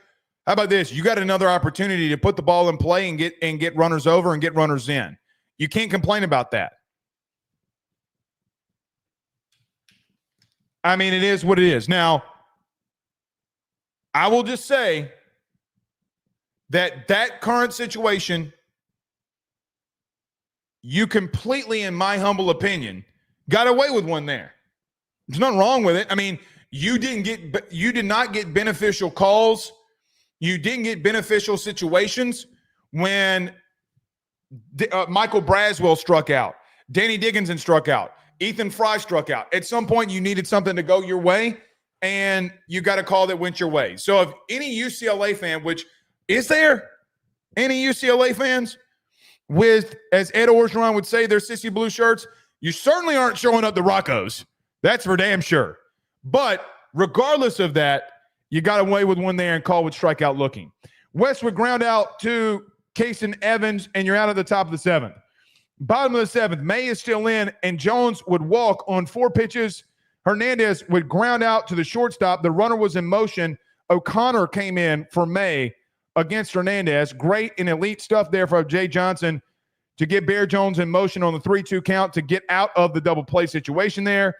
how about this? You got another opportunity to put the ball in play and get runners over and get runners in. You can't complain about that. I mean, it is what it is. Now, I will just say that current situation, you completely, in my humble opinion, got away with one there. There's nothing wrong with it. I mean, you did not get beneficial calls. You didn't get beneficial situations when Michael Braswell struck out, Danny Dickinson struck out, Ethan Fry struck out. At some point, you needed something to go your way, and you got a call that went your way. So if any UCLA fan, which is there any UCLA fans with, as Ed Orgeron would say, their sissy blue shirts, you certainly aren't showing up the Roccos. That's for damn sure. But regardless of that, you got away with one there and call would strike out looking. West would ground out to Kase Evans, and you're out at the top of the seventh. Bottom of the seventh, May is still in, and Jones would walk on 4 pitches. Hernandez would ground out to the shortstop. The runner was in motion. O'Connor came in for May against Hernandez. Great and elite stuff there for Jay Johnson to get Bear Jones in motion on the 3-2 count to get out of the double play situation there.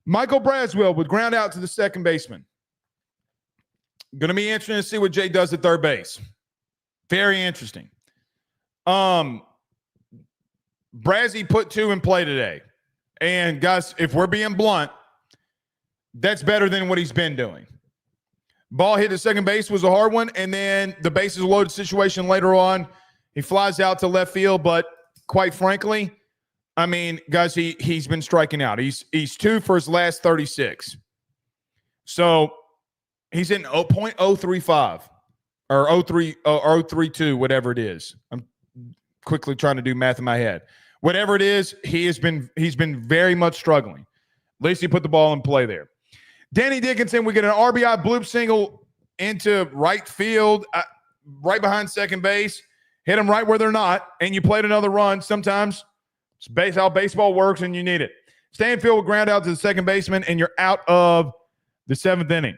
Michael Braswell would ground out to the second baseman. Going to be interesting to see what Jay does at third base. Very interesting. Brazzy put 2 in play today. And, guys, if we're being blunt, that's better than what he's been doing. Ball hit to second base was a hard one, and then the bases loaded situation later on. He flies out to left field, but quite frankly, I mean, guys, he's been striking out. He's 2 for his last 36. So he's in 0.035 or 032, whatever it is. I'm quickly trying to do math in my head. Whatever it is, he's been very much struggling. At least he put the ball in play there. Danny Dickinson, we get an RBI bloop single into right field, right behind second base. Hit them right where they're not, and you played another run. Sometimes it's how baseball works, and you need it. Stanfield will ground out to the second baseman, and you're out of the 7th inning.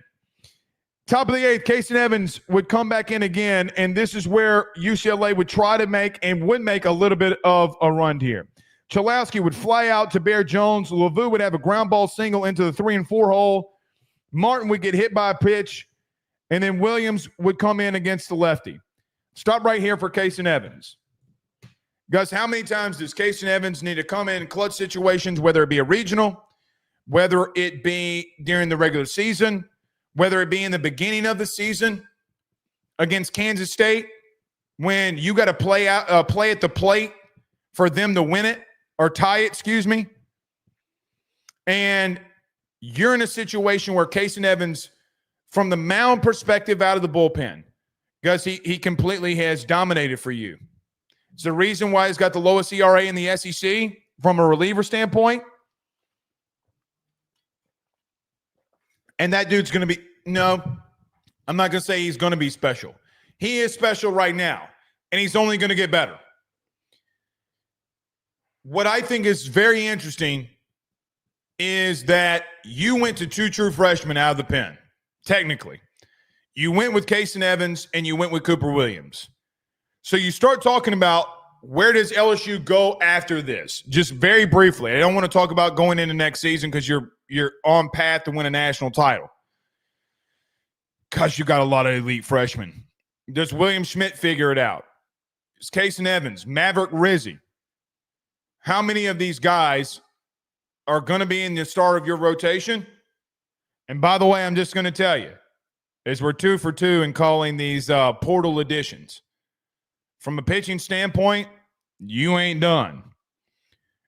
Top of the 8th, Kase Evans would come back in again, and this is where UCLA would try to make and would make a little bit of a run here. Chalowski would fly out to Bear Jones. LaVue would have a ground ball single into the 3 and 4 hole. Martin would get hit by a pitch, and then Williams would come in against the lefty. Stop right here for Kase Evans. Guys, how many times does Kase Evans need to come in clutch situations, whether it be a regional, whether it be during the regular season, whether it be in the beginning of the season against Kansas State, when you got to play at the plate for them to win it or tie it, and you're in a situation where Kase Evans, from the mound perspective out of the bullpen, guys, he completely has dominated for you. It's the reason why he's got the lowest ERA in the SEC from a reliever standpoint. And that dude's going to be, no, I'm not going to say he's going to be special. He is special right now, and he's only going to get better. What I think is very interesting is that you went to two true freshmen out of the pen, technically. You went with Kase Evans, and you went with Cooper Williams. So you start talking about where does LSU go after this? Just very briefly. I don't want to talk about going into next season because you're on path to win a national title. Because you got a lot of elite freshmen. Does William Schmidt figure it out? It's Kase Evans, Maverick Rizzi. How many of these guys are going to be in the start of your rotation? And by the way, I'm just going to tell you, as we're 2 for 2 in calling these portal additions. From a pitching standpoint, you ain't done.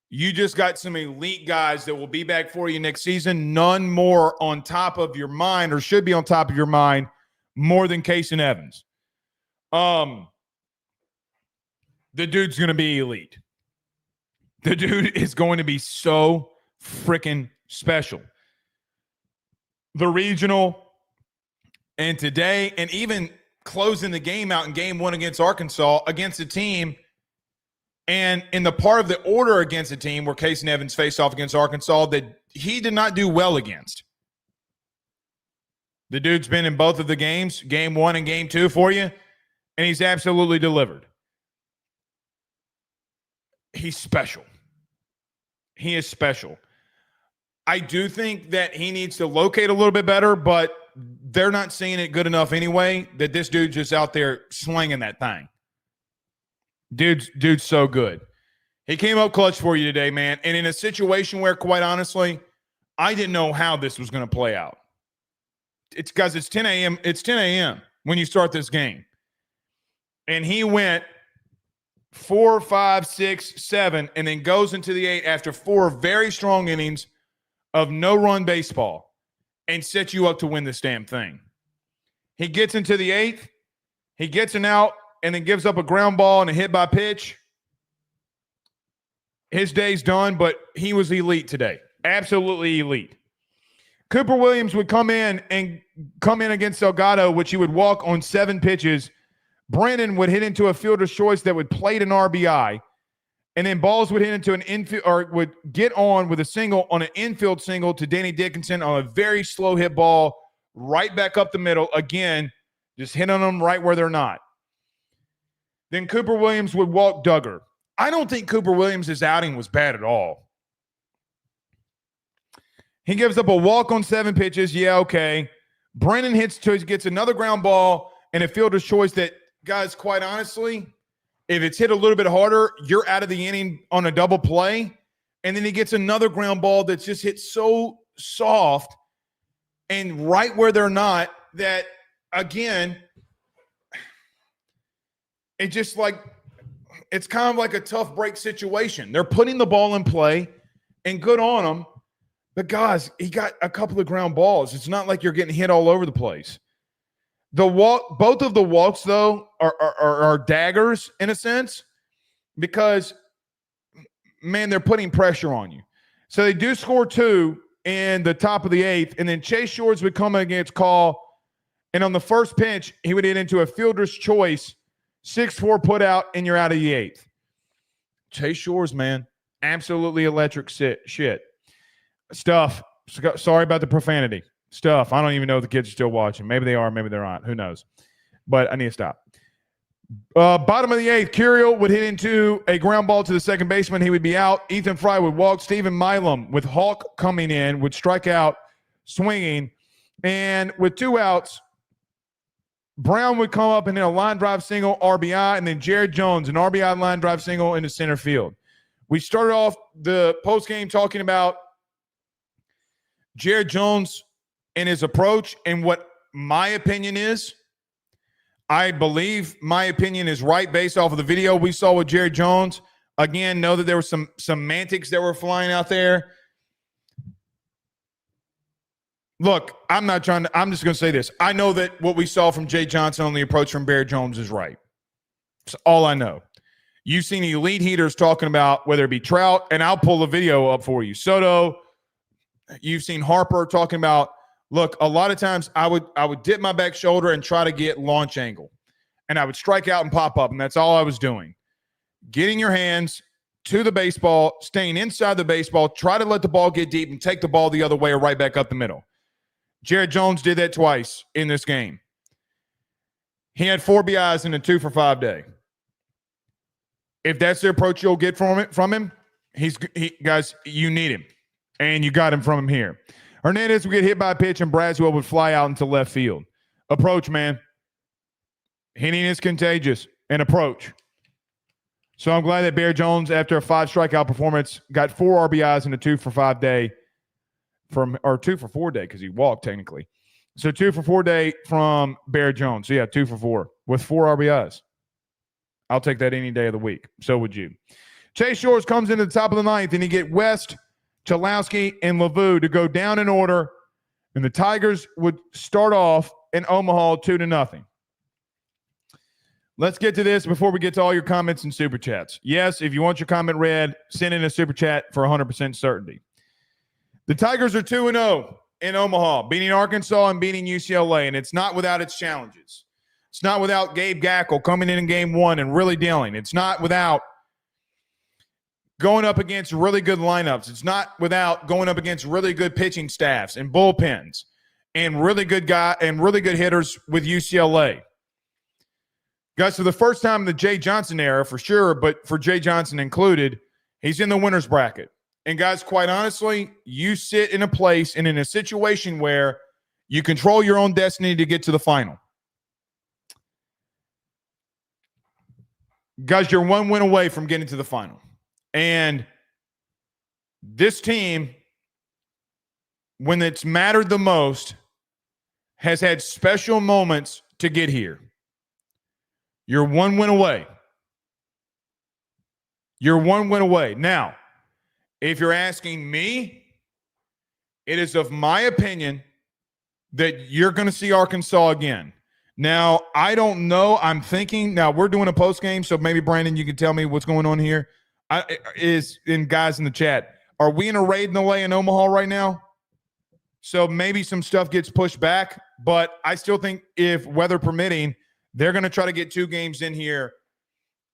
You just got some elite guys that will be back for you next season. None more on top of your mind, or should be on top of your mind, more than Kase Evans. The dude's going to be elite. The dude is going to be so freaking special. The regional and today, and even closing the game out in game 1 against Arkansas, against a team, and in the part of the order against a team where Kase Evans faced off against Arkansas that he did not do well against. The dude's been in both of the games, game 1 and game 2 for you, and he's absolutely delivered. He's special. He is special. I do think that he needs to locate a little bit better, but they're not seeing it good enough anyway that this dude's just out there slinging that thing. Dude's so good. He came up clutch for you today, man. And in a situation where, quite honestly, I didn't know how this was going to play out. It's because it's 10 a.m. It's 10 a.m. when you start this game. And he went 4, 5, 6, 7, and then goes into the 8 after 4 very strong innings of no-run baseball and set you up to win this damn thing. He gets into the 8th. He gets an out and then gives up a ground ball and a hit by pitch. His day's done, but he was elite today. Absolutely elite. Cooper Williams would come in against Delgado, which he would walk on 7 pitches. Brandon would hit into a fielder's choice that would plate an RBI. And then balls would hit into an infield, or would get on with a single on an infield single to Danny Dickinson on a very slow hit ball right back up the middle. Again, just hit on them right where they're not. Then Cooper Williams would walk Duggar. I don't think Cooper Williams' outing was bad at all. He gives up a walk on 7 pitches. Yeah, okay. Brennan gets another ground ball and a fielder's choice that, guys, quite honestly, if it's hit a little bit harder, you're out of the inning on a double play. And then he gets another ground ball that's just hit so soft and right where they're not that, again, it just like it's kind of like a tough break situation. They're putting the ball in play and good on them. But, guys, he got a couple of ground balls. It's not like you're getting hit all over the place. Both of the walks, though, are daggers in a sense because, man, they're putting pressure on you. So they do score 2 in the top of the 8th, and then Chase Shores would come against Call, and on the first pitch, he would hit into a fielder's choice, 6-4 put out, and you're out of the 8th. Chase Shores, man, absolutely electric shit. Stuff. Sorry about the profanity. Stuff. I don't even know if the kids are still watching. Maybe they are. Maybe they're not. Who knows? But I need to stop. Bottom of the 8th, Curiel would hit into a ground ball to the second baseman. He would be out. Ethan Fry would walk. Stephen Milam with Hawk coming in would strike out, swinging. And with 2 outs, Brown would come up and hit a line drive single, RBI, and then Jared Jones, an RBI line drive single into center field. We started off the postgame talking about Jared Jones and his approach, and what my opinion is. I believe my opinion is right based off of the video we saw with Jared Jones. Again, know that there were some semantics that were flying out there. Look, I'm just going to say this. I know that what we saw from Jay Johnson on the approach from Jared Jones is right. That's all I know. You've seen elite heaters talking about whether it be Trout, and I'll pull the video up for you. Soto. You've seen Harper talking about Look, a lot of times I would dip my back shoulder and try to get launch angle. And I would strike out and pop up, and that's all I was doing. Getting your hands to the baseball, staying inside the baseball, try to let the ball get deep and take the ball the other way or right back up the middle. Jared Jones did that twice in this game. He had 4 BIs in a 2-for-5 day. If that's the approach you'll get from him, guys, you need him. And you got him from him here. Hernandez would get hit by a pitch, and Braswell would fly out into left field. Approach, man. Hitting is contagious. And approach. So I'm glad that Bear Jones, after a 5 strikeout performance, got 4 RBIs in a 2-for-5 day or 2-for-4 day because he walked technically. So 2-for-4 day from Bear Jones. So yeah, 2 for 4 with 4 RBIs. I'll take that any day of the week. So would you. Chase Shores comes into the top of the 9th, and you get West, Chalowski, and LaVue to go down in order, and the Tigers would start off in Omaha 2-0. Let's get to this before we get to all your comments and super chats. Yes, if you want your comment read, send in a super chat for 100% certainty. The Tigers are 2-0 in Omaha, beating Arkansas and beating UCLA, and it's not without its challenges. It's not without Gabe Gackle coming in game 1 and really dealing. It's not without going up against really good lineups. It's not without going up against really good pitching staffs and bullpens and really good hitters with UCLA. Guys, for the first time in the Jay Johnson era, for sure, but for Jay Johnson included, he's in the winner's bracket. And guys, quite honestly, you sit in a place and in a situation where you control your own destiny to get to the final. Guys, you're 1 win away from getting to the final. And this team, when it's mattered the most, has had special moments to get here. You're 1 win away. You're 1 win away. Now, if you're asking me, it is of my opinion that you're going to see Arkansas again. Now, I don't know. I'm thinking, now we're doing a post game, so maybe Brandon, you can tell me what's going on here. Guys in the chat, are we in a raid delay in Omaha right now? So maybe some stuff gets pushed back, but I still think if weather permitting, they're going to try to get 2 games in here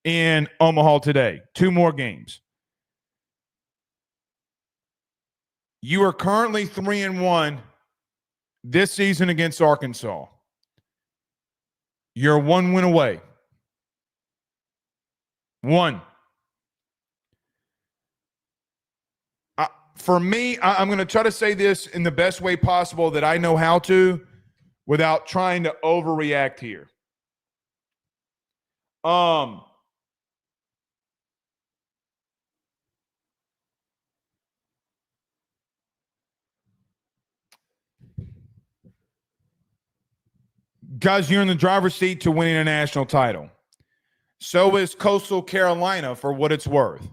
in Omaha today. 2 more games. You are currently 3-1 this season against Arkansas. You're 1 win away. 1. For me, I'm going to try to say this in the best way possible that I know how to without trying to overreact here. Guys, you're in the driver's seat to winning a national title. So is Coastal Carolina, for what it's worth.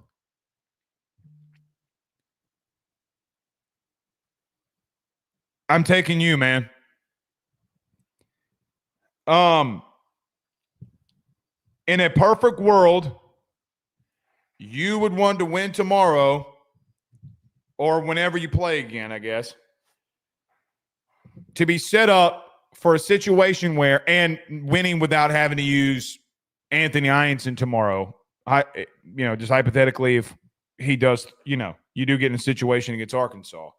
I'm taking you, man. In a perfect world, you would want to win tomorrow or whenever you play again, I guess, to be set up for a situation where, and winning without having to use Anthony Ianson tomorrow, just hypothetically, if he does, you do get in a situation against Arkansas.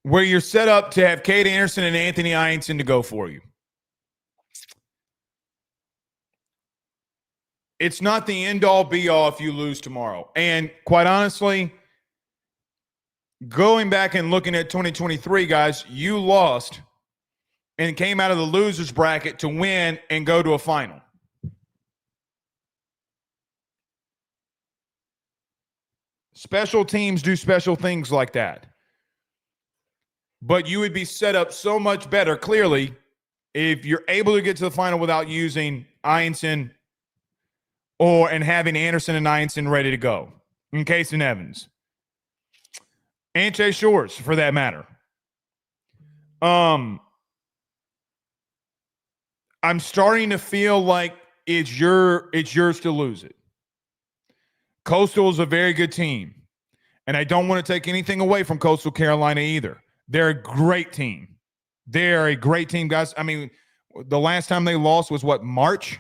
Where you're set up to have Cade Anderson and Anthony Ianson to go for you. It's not the end-all, be-all if you lose tomorrow. And quite honestly, going back and looking at 2023, guys, you lost and came out of the loser's bracket to win and go to a final. Special teams do special things like that. But you would be set up so much better, clearly, if you're able to get to the final without using Ianson and having Anderson and Ianson ready to go. In Kase Evans. And Chase Shores, for that matter. I'm starting to feel like it's yours to lose it. Coastal is a very good team. And I don't want to take anything away from Coastal Carolina either. They're a great team. They're a great team, guys. I mean, the last time they lost was what, March?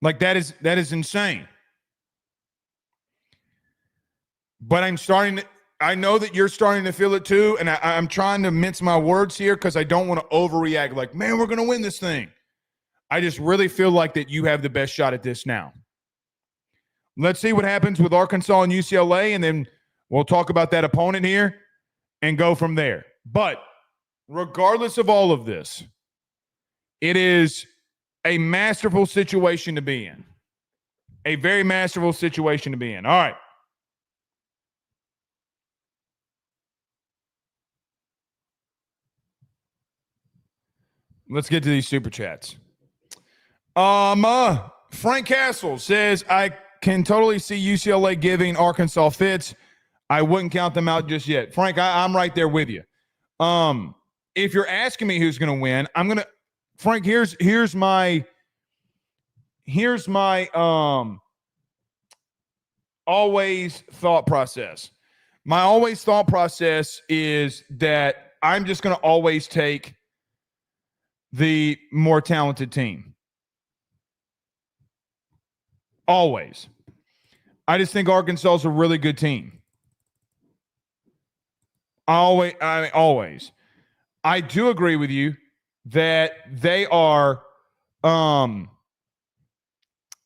Like that is insane. But I know that you're starting to feel it too, and I'm trying to mince my words here because I don't want to overreact like, man, we're going to win this thing. I just really feel like that you have the best shot at this now. Let's see what happens with Arkansas and UCLA, and then we'll talk about that opponent here and go from there. But regardless of all of this, it is a masterful situation to be in. A very masterful situation to be in. All right. Let's get to these super chats. Frank Castle says, I can totally see UCLA giving Arkansas fits. I wouldn't count them out just yet. Frank, I'm right there with you. If you're asking me who's going to win, Frank, here's my always thought process. My always thought process is that I'm just going to always take the more talented team. Always. I just think Arkansas is a really good team. Always. I do agree with you that they are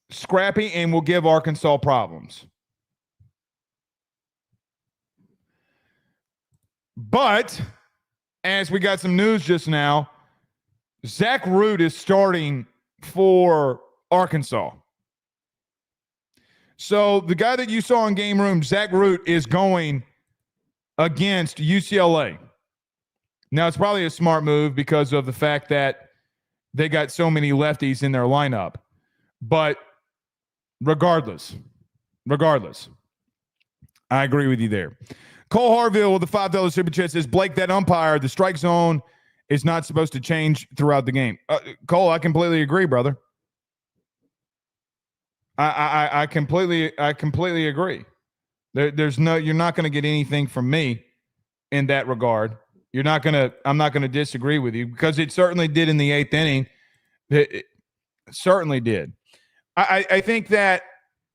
scrappy and will give Arkansas problems. But as we got some news just now, Zach Root is starting for Arkansas. So the guy that you saw in Game Room, Zach Root, is going against UCLA. Now, it's probably a smart move because of the fact that they got so many lefties in their lineup. But regardless, I agree with you there. Cole Harville with the $5 super chat says, Blake, that umpire, the strike zone is not supposed to change throughout the game. Cole, I completely agree, brother. I completely agree. There's no, you're not going to get anything from me in that regard. I'm not going to disagree with you because it certainly did in the 8th inning. It certainly did. I think that,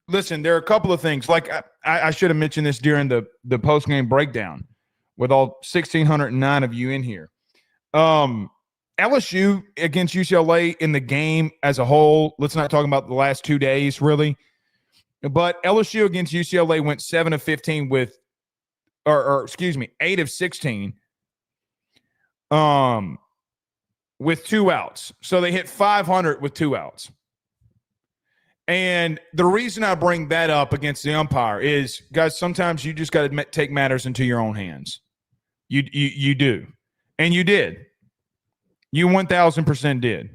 listen, there are a couple of things. Like I should have mentioned this during the post-game breakdown with all 1,609 of you in here. LSU against UCLA in the game as a whole, let's not talk about the last 2 days really, but LSU against UCLA went 7 of 15 with, or excuse me, 8 of 16 with 2 outs. So they hit 500 with 2 outs. And the reason I bring that up against the umpire is, guys, sometimes you just got to take matters into your own hands. You do. And you did. You 1,000% did.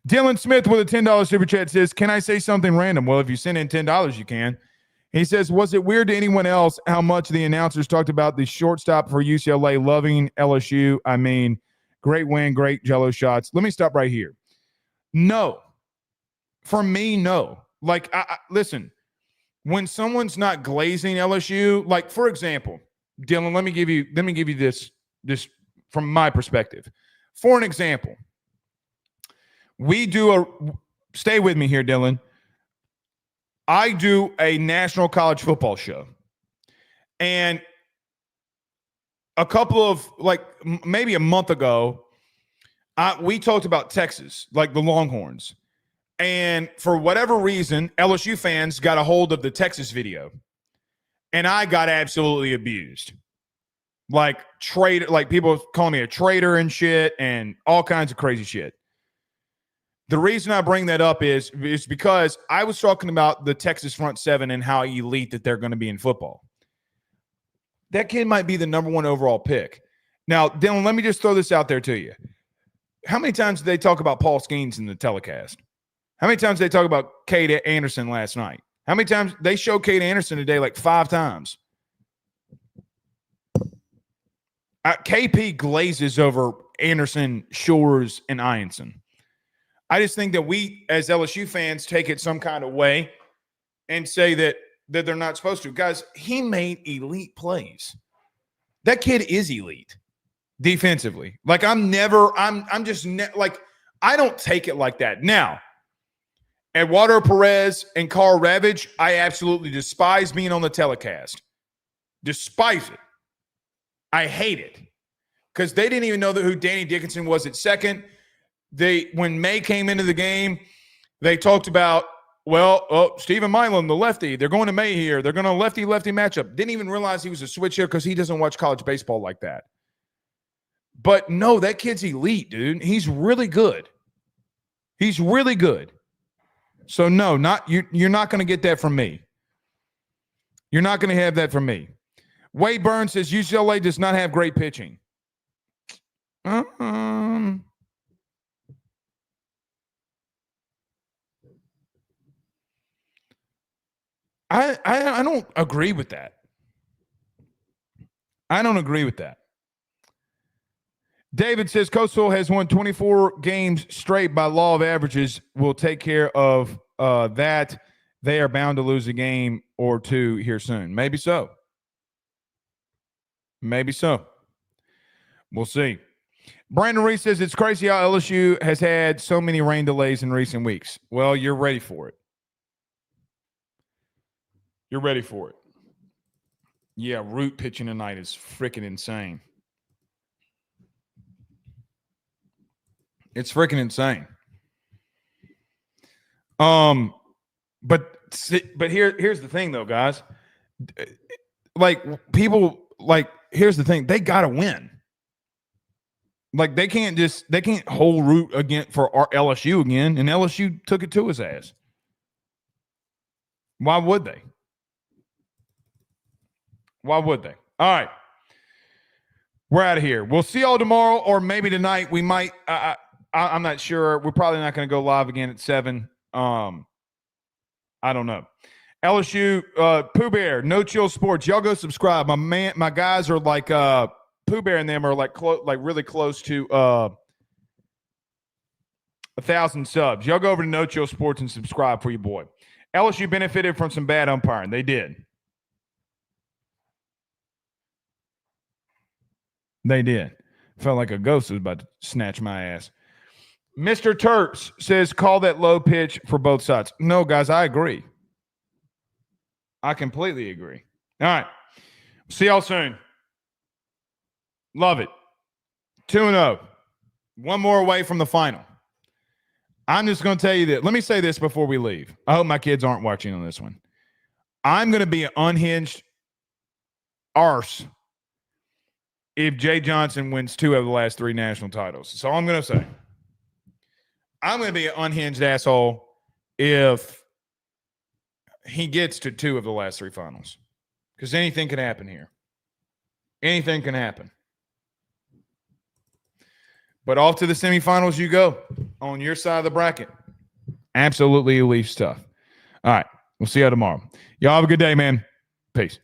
Dylan Smith with a $10 super chat says, can I say something random? Well, if you send in $10, you can. He says, was it weird to anyone else how much the announcers talked about the shortstop for UCLA loving LSU? I mean, great win, great jello shots. Let me stop right here. No. For me, no. Like, listen, when someone's not glazing LSU, like, for example, Dylan, let me give you this from my perspective. For an example, stay with me here, Dylan. I do a national college football show. And a couple of, maybe a month ago, we talked about Texas, like the Longhorns. And for whatever reason, LSU fans got a hold of the Texas video. And I got absolutely abused. Like people calling me a traitor and shit and all kinds of crazy shit. The reason I bring that up is because I was talking about the Texas front seven and how elite that they're going to be in football. That kid might be the number 1 overall pick. Now, Dylan, let me just throw this out there to you. How many times did they talk about Paul Skeens in the telecast? How many times did they talk about Kate Anderson last night? How many times they showed Kate Anderson today? Like 5 times. KP glazes over Anderson, Shores, and Ianson. I just think that we, as LSU fans, take it some kind of way and say that they're not supposed to. Guys, he made elite plays. That kid is elite defensively. Like, I don't take it like that. Now, Eduardo Perez and Carl Ravage, I absolutely despise being on the telecast. Despise it. I hate it. Because they didn't even know who Danny Dickinson was at second. When May came into the game, they talked about, Stephen Milan, the lefty, they're going to May here. They're going to lefty-lefty matchup. Didn't even realize he was a switch hitter because he doesn't watch college baseball like that. But no, that kid's elite, dude. He's really good. He's really good. So no, you're not going to get that from me. You're not going to have that from me. Wade Burns says UCLA does not have great pitching. I don't agree with that. I don't agree with that. David says Coastal has won 24 games straight by law of averages. Will take care of that. They are bound to lose a game or two here soon. Maybe so. Maybe so. We'll see. Brandon Reese says it's crazy how LSU has had so many rain delays in recent weeks. Well, you're ready for it. You're ready for it. Yeah, Root pitching tonight is freaking insane. It's freaking insane. But here's the thing though, guys. Like, people, like, here's the thing. They got to win. Like, they can't hold Root again for our LSU again, and LSU took it to his ass. Why would they? Why would they? All right. We're out of here. We'll see y'all tomorrow or maybe tonight. We might I'm not sure. We're probably not going to go live again at 7. I don't know. LSU, Pooh Bear, No Chill Sports. Y'all go subscribe. My guys are like Pooh Bear and them are like really close to 1,000 subs. Y'all go over to No Chill Sports and subscribe for your boy. LSU benefited from some bad umpiring. They did. They did. Felt like a ghost was about to snatch my ass. Mr. Terps says, call that low pitch for both sides. No, guys, I agree. I completely agree. All right. See y'all soon. Love it. 2-0. One more away from the final. I'm just going to tell you that. Let me say this before we leave. I hope my kids aren't watching on this one. I'm going to be an unhinged arse if Jay Johnson wins 2 of the last 3 national titles. That's all I'm going to say. I'm going to be an unhinged asshole if he gets to 2 of the last 3 finals. Because anything can happen here. Anything can happen. But off to the semifinals you go on your side of the bracket. Absolutely elite stuff. All right. We'll see you tomorrow. Y'all have a good day, man. Peace.